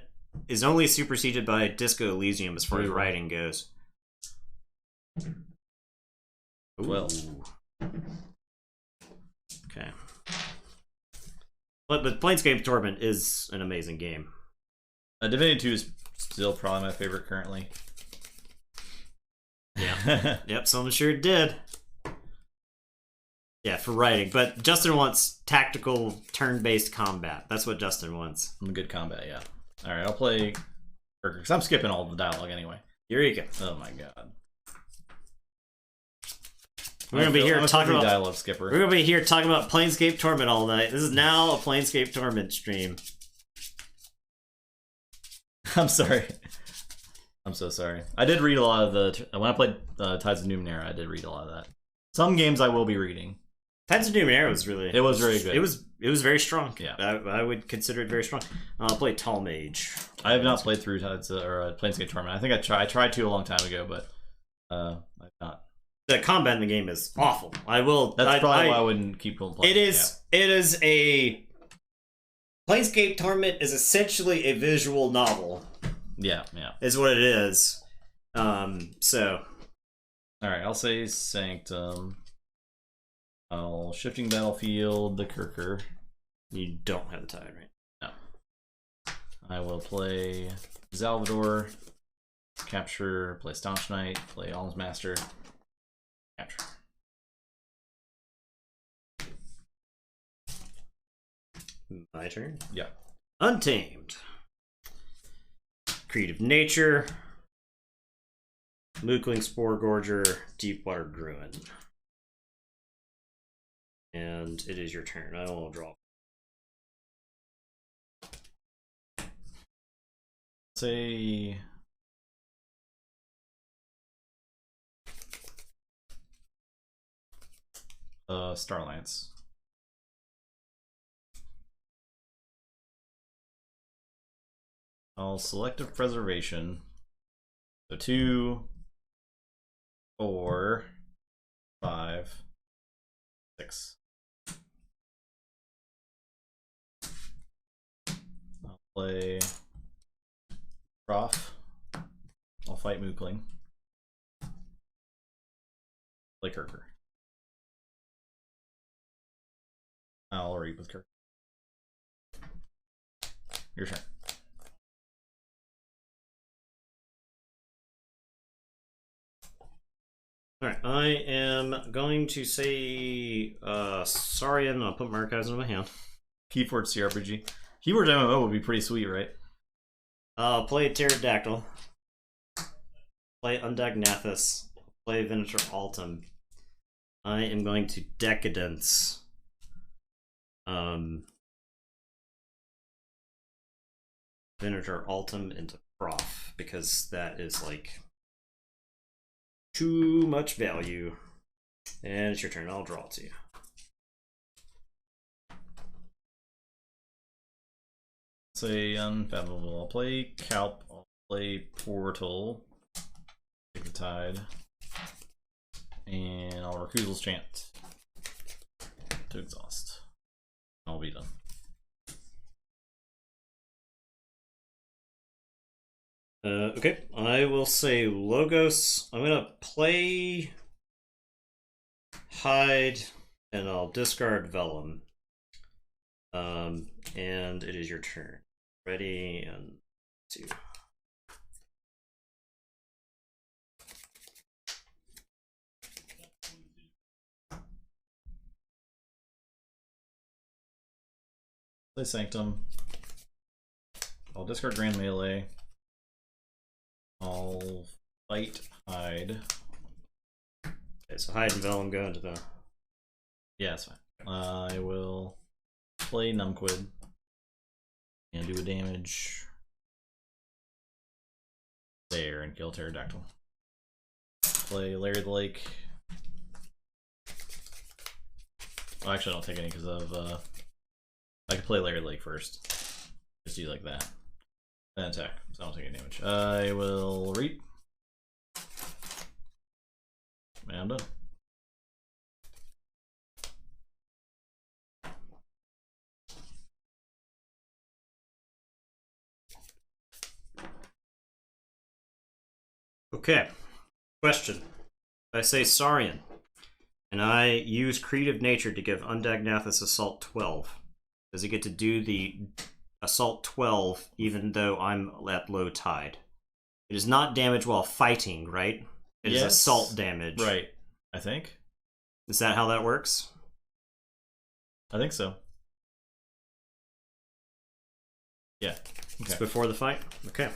is only superseded by Disco Elysium as far as writing goes. Well, okay. But Planescape Torment is an amazing game. Divinity 2 is still probably my favorite currently. Yeah. Yep, someone sure did. Yeah, for writing. But Justin wants tactical turn-based combat. That's what Justin wants. Good combat, yeah. Alright, I'll play because I'm skipping all the dialogue anyway. Eureka. Oh my god. We're gonna be here talking about dialogue skipper. We're gonna be here talking about Planescape Torment all night. This is now a Planescape Torment stream. I'm sorry. I'm so sorry. I did read a lot of when I played Tidings of Numenera. I did read a lot of that. Some games I will be reading. Tidings of Numenera was very good. It was very strong. Yeah, I would consider it very strong. I'll play Tall Mage. I have not played through Tidings or Planescape Torment. I think I tried to a long time ago, but I've not. The combat in the game is awful. That's probably why I wouldn't keep playing. It is a Planescape Torment is essentially a visual novel. Yeah. Is what it is. So. Alright, I'll say Sanctum. I'll Shifting Battlefield, the Kirker. You don't have the Tide, right? No. I will play Salvador, capture, play Staunch Knight, play Alms Master, capture. My turn? Yeah. Untamed. Creative Nature, Mookling Spore Gorger, Deepwater Gruin. And it is your turn. I will draw. Say Starlance. I'll Selective Preservation. So 2, 4, 5, 6. I'll play Prof. I'll fight Mookling. Play Kirker. I'll read with Kirker. Your turn. Alright, I am going to say Saurian. I'll put my archives in my hand. Keyforge CRPG. Keyforge MMO would be pretty sweet, right? I'll play Pterodactyl. Play Undagnathus. Play Venator Altum. I am going to Decadence. Venator Altum into Prof, because that is like too much value. And it's your turn. I'll draw it to you. Say Unfathomable. I'll play Calp. I'll play Portal. Take the Tide. And I'll Recusals Chant to exhaust. I'll be done. Okay, I will say Logos. I'm gonna play Hide, and I'll discard Vellum. And it is your turn. Ready, and 2. Play Sanctum. I'll discard Grand Melee. I'll fight Hide. Okay, so Hide and Vellum go into the... Yeah, that's fine. I will play Numquid and do a damage there and kill Pterodactyl. Play Larry the Lake. Well, actually, I don't take any because of... I could play Larry the Lake first. Just do like that. Then attack, so I don't take any damage. I will reap. And I'm done. Okay. Question. I say Saurian, and I use Creative Nature to give Undagnathus Assault 12. Does he get to do the Assault 12 even though I'm at low tide? It is not damage while fighting, right? It is assault damage. Right. I think. Is that how that works? I think so. Yeah. Okay. It's before the fight? Okay.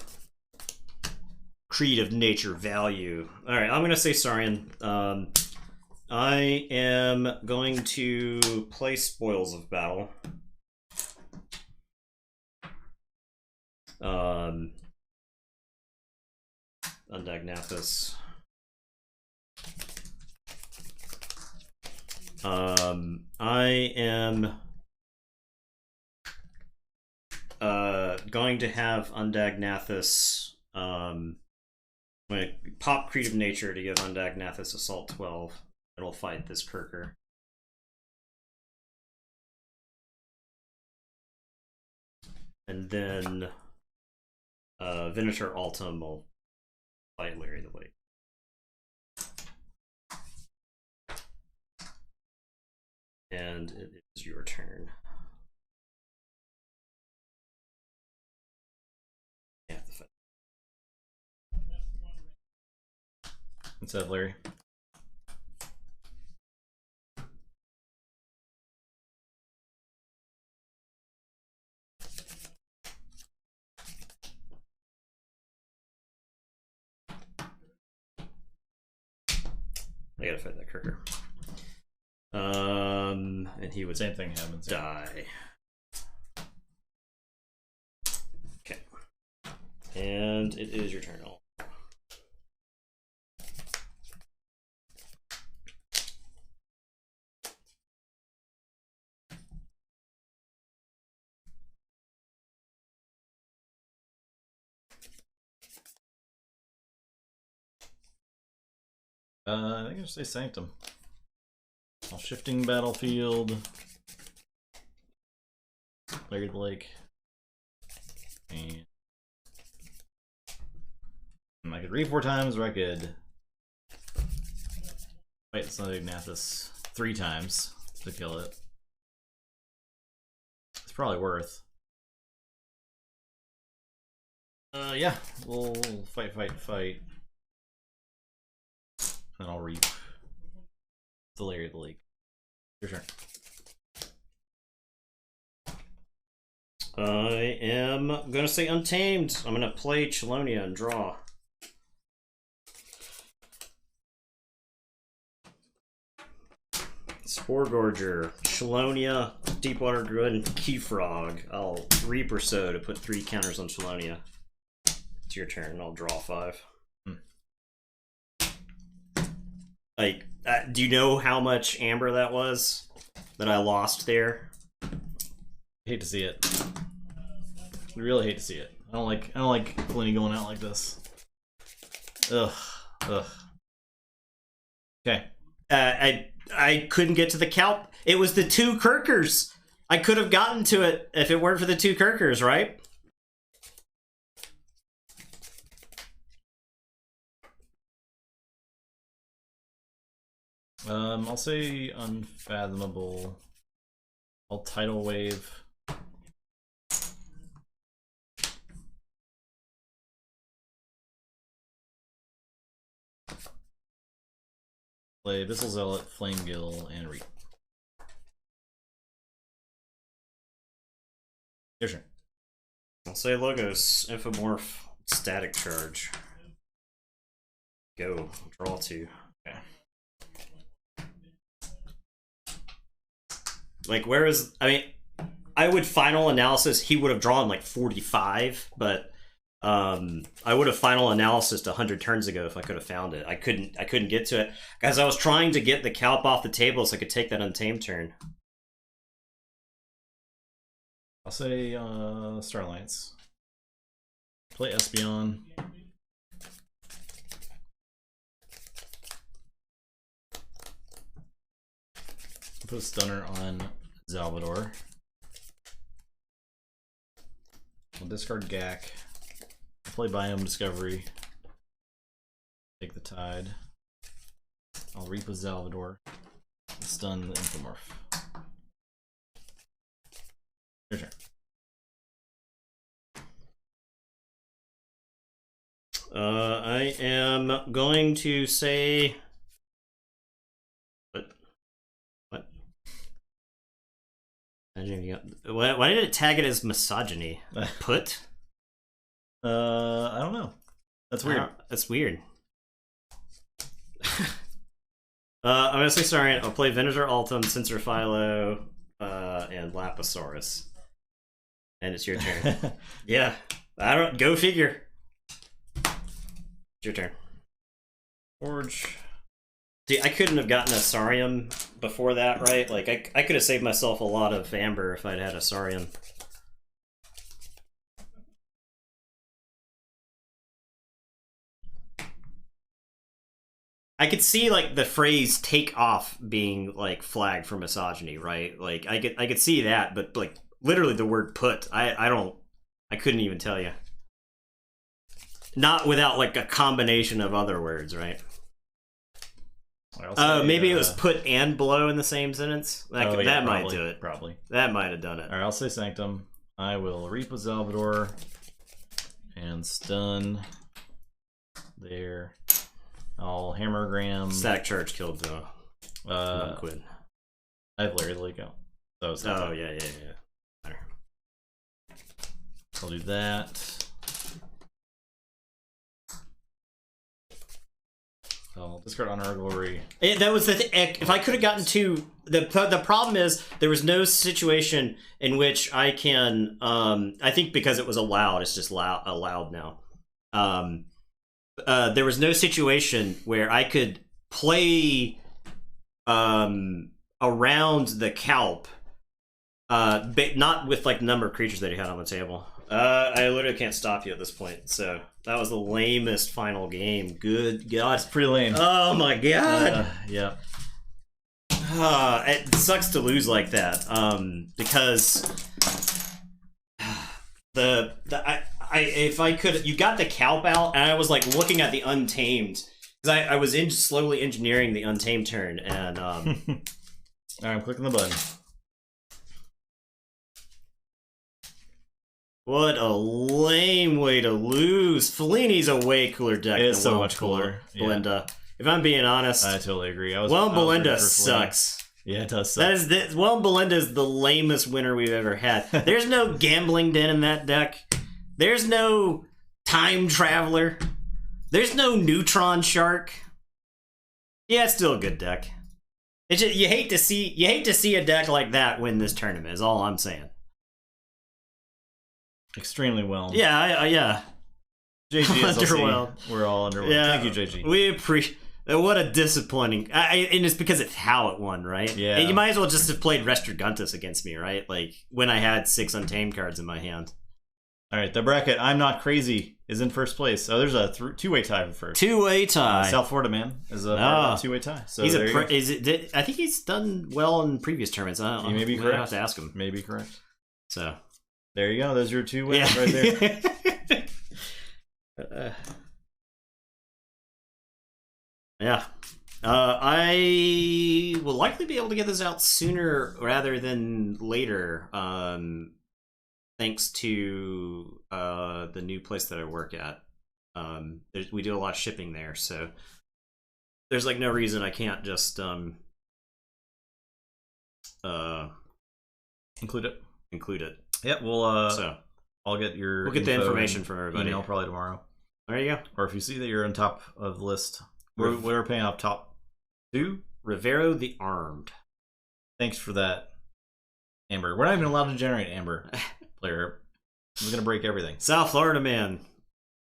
Creative Nature value. Alright, I'm going to say Saurian. I am going to play Spoils of Battle. Undagnathus. I am going to have Undagnathus. I'm going to pop Creative Nature to give Undagnathus Assault 12. It'll fight this Kirker. And then Venator Altum will fight Larry the Lake. And it is your turn. Yeah, the fight. What's up, Larry? I gotta fight that Kirker. And he would Same thing happens. die. Okay. And it is your turn. I think I'll say Sanctum. I'll Shifting Battlefield. Larry the Lake. And I could read 4 times, or I could fight Undagnathus 3 times to kill it. It's probably worth. Yeah, we'll fight. And I'll reap the Larry the Lake. Your turn. I am gonna say Untamed. I'm gonna play Chelonia and draw. Sporegorger, Chelonia, Deepwater Druid, and Keyfrog. I'll Reap or So to put 3 counters on Chelonia. It's your turn. I'll draw 5. Like, do you know how much amber that was that I lost there? Hate to see it. We really hate to see it. I don't like Flinny going out like this. Ugh. Okay. I couldn't get to the Calp. It was the 2 Kirkers. I could have gotten to it if it weren't for the 2 Kirkers, right? I'll say Unfathomable. I'll Tidal Wave. Play Abyssal Zealot, Flamegill, and Reap. Your turn. I'll say Logos, Infomorph, Static Charge. Go. Draw 2. Okay. Like, I would Final Analysis, he would have drawn like 45, but I would have Final Analysis 100 turns ago if I could have found it. I couldn't get to it. Guys, I was trying to get the Calp off the table so I could take that Untamed turn. I'll say Starlights. Play Espeon. Put a Stunner on Salvador. I'll discard Gak. Play Biome Discovery. Take the Tide. I'll Reap with Salvador. Stun the Infomorph. Your turn. I am going to say... What? Why did it tag it as misogyny? Put? I don't know. That's weird. That's weird. I'm gonna say sorry. I'll play Venator Altum, Sensor Philo, and Lapisaurus. And it's your turn. Yeah. Go figure. It's your turn. Forge. See, I couldn't have gotten a Saurium before that, right? Like, I could have saved myself a lot of Amber if I'd had a Saurium. I could see, like, the phrase "take off" being, like, flagged for misogyny, right? Like, I could see that, but, like, literally the word "put," I couldn't even tell you. Not without, like, a combination of other words, right? Maybe it was "put" and "blow" in the same sentence. That might do it. Probably. That might have done it. Alright, I'll say Sanctum. I will Reap with Salvador. And Stun. There. I'll Hammergram. Static Charge killed the Quid. I have Larry the Lake out. Oh, yeah. Better. I'll do that. I'll discard Honor or Glory. That was the if I could have gotten to the problem is there was no situation in which I can I think because it was allowed, it's just allowed now. There was no situation where I could play around the Calp, but not with like the number of creatures that he had on the table. I literally can't stop you at this point, so that was the lamest final game. Good God. It's pretty lame. Oh my God. Yeah. It sucks to lose like that, because if I could, you got the Calp out, and I was like looking at the Untamed, because I was slowly engineering the Untamed turn, and Alright, I'm clicking the button. What a lame way to lose. Fellini's a way cooler deck than so much cooler. Belinda. Yeah. If I'm being honest, I totally agree. Belinda sucks. Yeah, it does suck. Belinda is the lamest winner we've ever had. There's no Gambling Den in that deck. There's no Time Traveler. There's no Neutron Shark. Yeah, it's still a good deck. It's just, you hate to see a deck like that win this tournament, is all I'm saying. Extremely well. Yeah, yeah. JG, underwhelmed. We're all underwhelmed. Yeah, thank you, JG. We appreciate. What a disappointing. And it's because it's how it won, right? Yeah. And you might as well just have played Restriguntus against me, right? Like when I had 6 Untamed cards in my hand. All right, the bracket I'm Not Crazy is in first place. So there's a two-way tie for first. Two-way tie. South Florida man is a two-way tie. So he's I think he's done well in previous tournaments. I don't know. You may be correct. I have to ask him. Maybe correct. So there you go. Those are your two wins right there. Yeah. I will likely be able to get this out sooner rather than later. Thanks to the new place that I work at. We do a lot of shipping there, so there's like no reason I can't just include it. Yep, so I'll get we'll get the information from everybody. Email probably tomorrow. There you go. Or if you see that you're on top of the list, we're paying off top 2. Rivero the Armed. Thanks for that, Amber. We're not even allowed to generate Amber. Player. We're gonna break everything. South Florida man.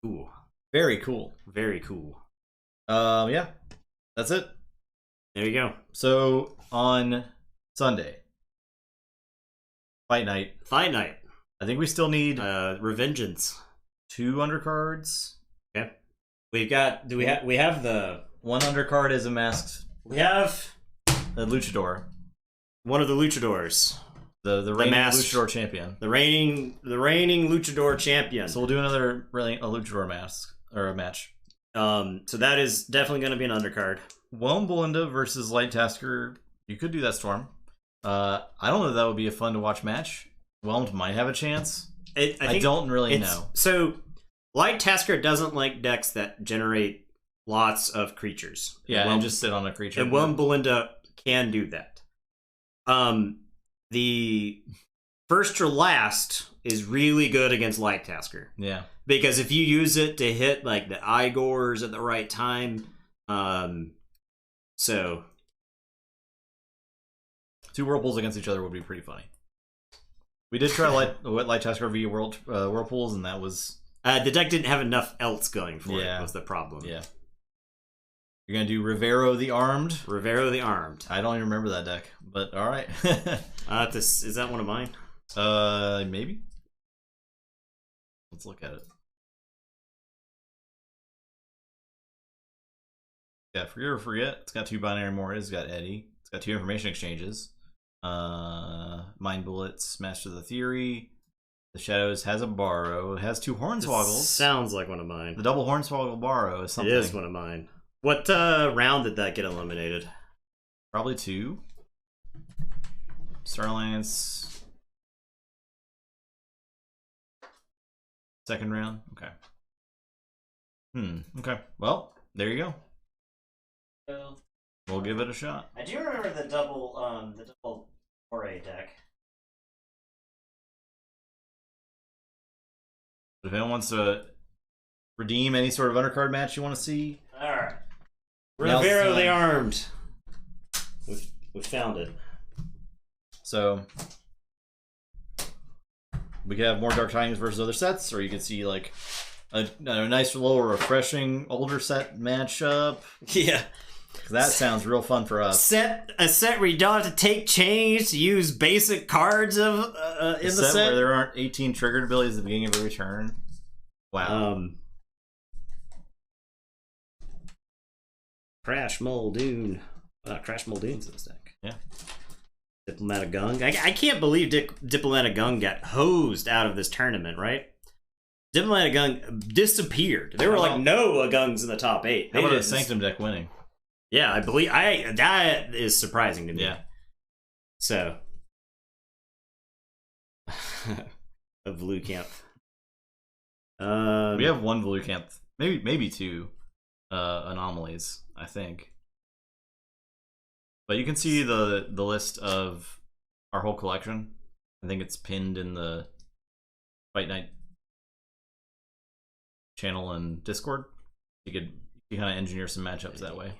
Ooh. Very cool. Very cool. Yeah. That's it. There you go. So on Sunday. Fight night. I think we still need Revengeance. 2 undercards. Okay. We have the one undercard is a masked. We have the luchador. One of the luchadors. The reigning luchador champion. The reigning luchador champion. So we'll do another a luchador mask or a match. So that is definitely going to be an undercard. Whelm Belinda versus Light Tasker. You could do that, Storm. I don't know if that would be a fun to watch match. Whelmed might have a chance. I don't really know. So Light Tasker doesn't like decks that generate lots of creatures. Yeah, and just sit on a creature. And Whelm Belinda can do that. The first or last is really good against Light Tasker. Yeah. Because if you use it to hit like the Igors at the right time, so 2 whirlpools against each other would be pretty funny. We did try Light Tasker v whirlpools, and that was the deck didn't have enough else going for it. Yeah. Was the problem? Yeah. You're gonna do Rivero the Armed. Rivero the Armed. I don't even remember that deck, but all right. Is that one of mine? Maybe. Let's look at it. Yeah, Forget or Forget. It's got 2 binary mortars. It's got Eddie. It's got 2 information exchanges. Mind Bullets, Master of the Theory. The Shadows has a Borrow. It has 2 Hornswoggles. Sounds like one of mine. The double Hornswoggle Borrow is something. It is one of mine. What round did that get eliminated? Probably 2. Starlance. Second round? Okay. Okay. Well, there you go. Well, we'll give it a shot. I do remember the double foray deck. If anyone wants to redeem any sort of undercard match you want to see, alright. Rivero the Armed. We found it. So we could have more Dark Tidings versus other sets, or you could see like a nice, little, refreshing older set matchup. Yeah, that sounds real fun for us. A set where you don't have to take change to use basic cards of in the set where there aren't 18 triggered abilities at the beginning of every turn. Wow. Crash Muldoon. Crash Muldoon's in this deck. Yeah. Diplomatic Gung. I can't believe Diplomatic Gung got hosed out of this tournament, right? Diplomatic Gung disappeared. There were like no Gungs in the top 8. How about a Sanctum deck winning? Yeah, I believe that is surprising to me. Yeah. So a blue camp. We have 1 blue camp, maybe 2 anomalies, I think. But you can see the list of our whole collection. I think it's pinned in the Fight Night channel and Discord. You kind of engineer some matchups that way.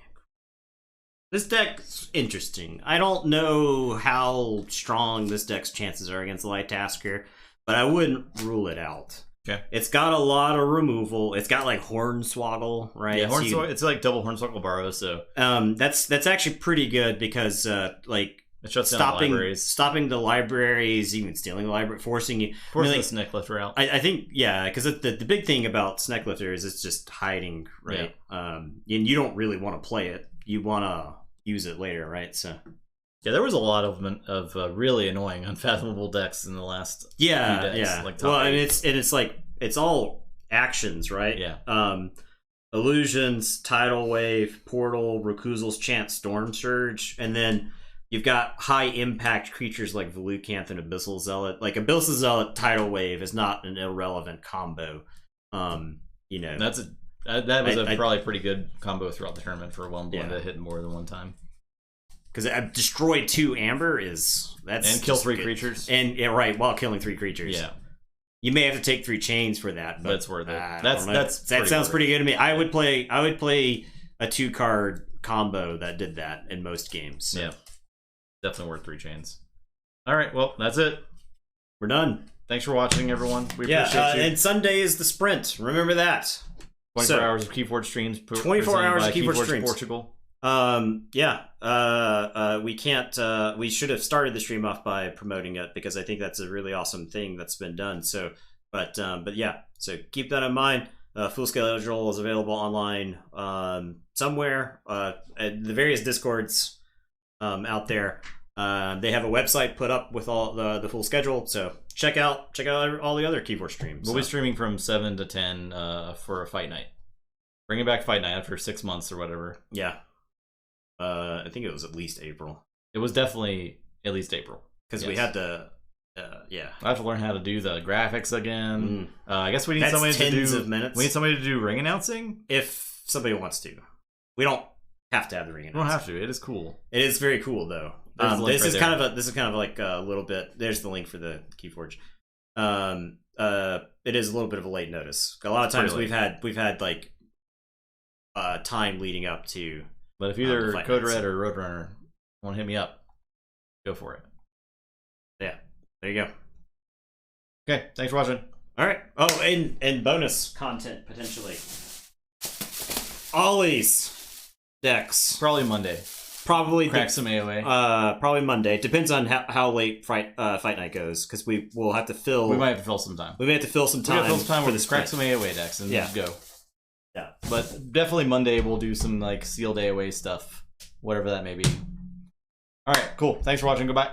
This deck's interesting. I don't know how strong this deck's chances are against Light Tasker, but I wouldn't rule it out. Okay. It's got a lot of removal. It's got like Hornswoggle, right? Yeah, it's like double Hornswoggle Borrow, so that's actually pretty good because like It shuts down the libraries. Stopping the libraries, even stealing the library, forcing you. Forcing the Snake Lifter out. I think, yeah, because the big thing about Snake Lifter is it's just hiding, right? Yeah. And you don't really want to play it. You want to use it later, right? So. Yeah, there was a lot of really annoying, unfathomable decks in the last few decks. Yeah. Like well, and it's like it's all actions, right? Yeah. Illusions, Tidal Wave, Portal, Rakuzal's Chant, Storm Surge, and then you've got high impact creatures like Velucanth and Abyssal Zealot. Like Abyssal Zealot, Tidal Wave is not an irrelevant combo. You know, that was probably pretty good combo throughout the tournament for one blend to hit more than one time. Because destroy 2 Amber and kill 3 creatures while killing 3 creatures. Yeah, you may have to take 3 chains for that, but it's worth it. That sounds pretty good to me. I would play a 2-card combo that did that in most games. So. Yeah, definitely worth 3 chains. All right, well that's it. We're done. Thanks for watching, everyone. We appreciate you. And Sunday is the sprint. Remember that. 24 hours of Keyforge streams. 24 hours of Keyforge streams. Portugal. We can't we should have started the stream off by promoting it because I think that's a really awesome thing that's been done. So but yeah, so keep that in mind. Full schedule is available online somewhere at the various discords out there. They have a website put up with all the full schedule, so check out all the other Keyforge streams. We'll be streaming from 7 to 10 for a fight night. Bringing back fight night after 6 months or whatever. Yeah. I think it was at least April. It was definitely at least April. Because we had to, I have to learn how to do the graphics again. I guess we need That's somebody to do. tens of minutes. We need somebody to do ring announcing. If somebody wants to, we don't have to have the ring announcing. We don't have to. It is cool. It is very cool though. This is kind of like a little bit. There's the link for the Keyforge. It is a little bit of a late notice. A lot of times we've had like time leading up to. But if either Code Red or Roadrunner want to hit me up, go for it. Yeah, there you go. Okay, thanks for watching. All right. Oh, and bonus content potentially. Ollie's decks. Probably Monday. Probably crack some AOA. Probably Monday. Depends on how late fight night goes, because we will have to fill. We might have to fill some time. We may have to fill some time. For this crack some AOA decks and just go. Yeah, but definitely Monday we'll do some like sealed AOA stuff, whatever that may be. All right, cool. Thanks for watching. Goodbye.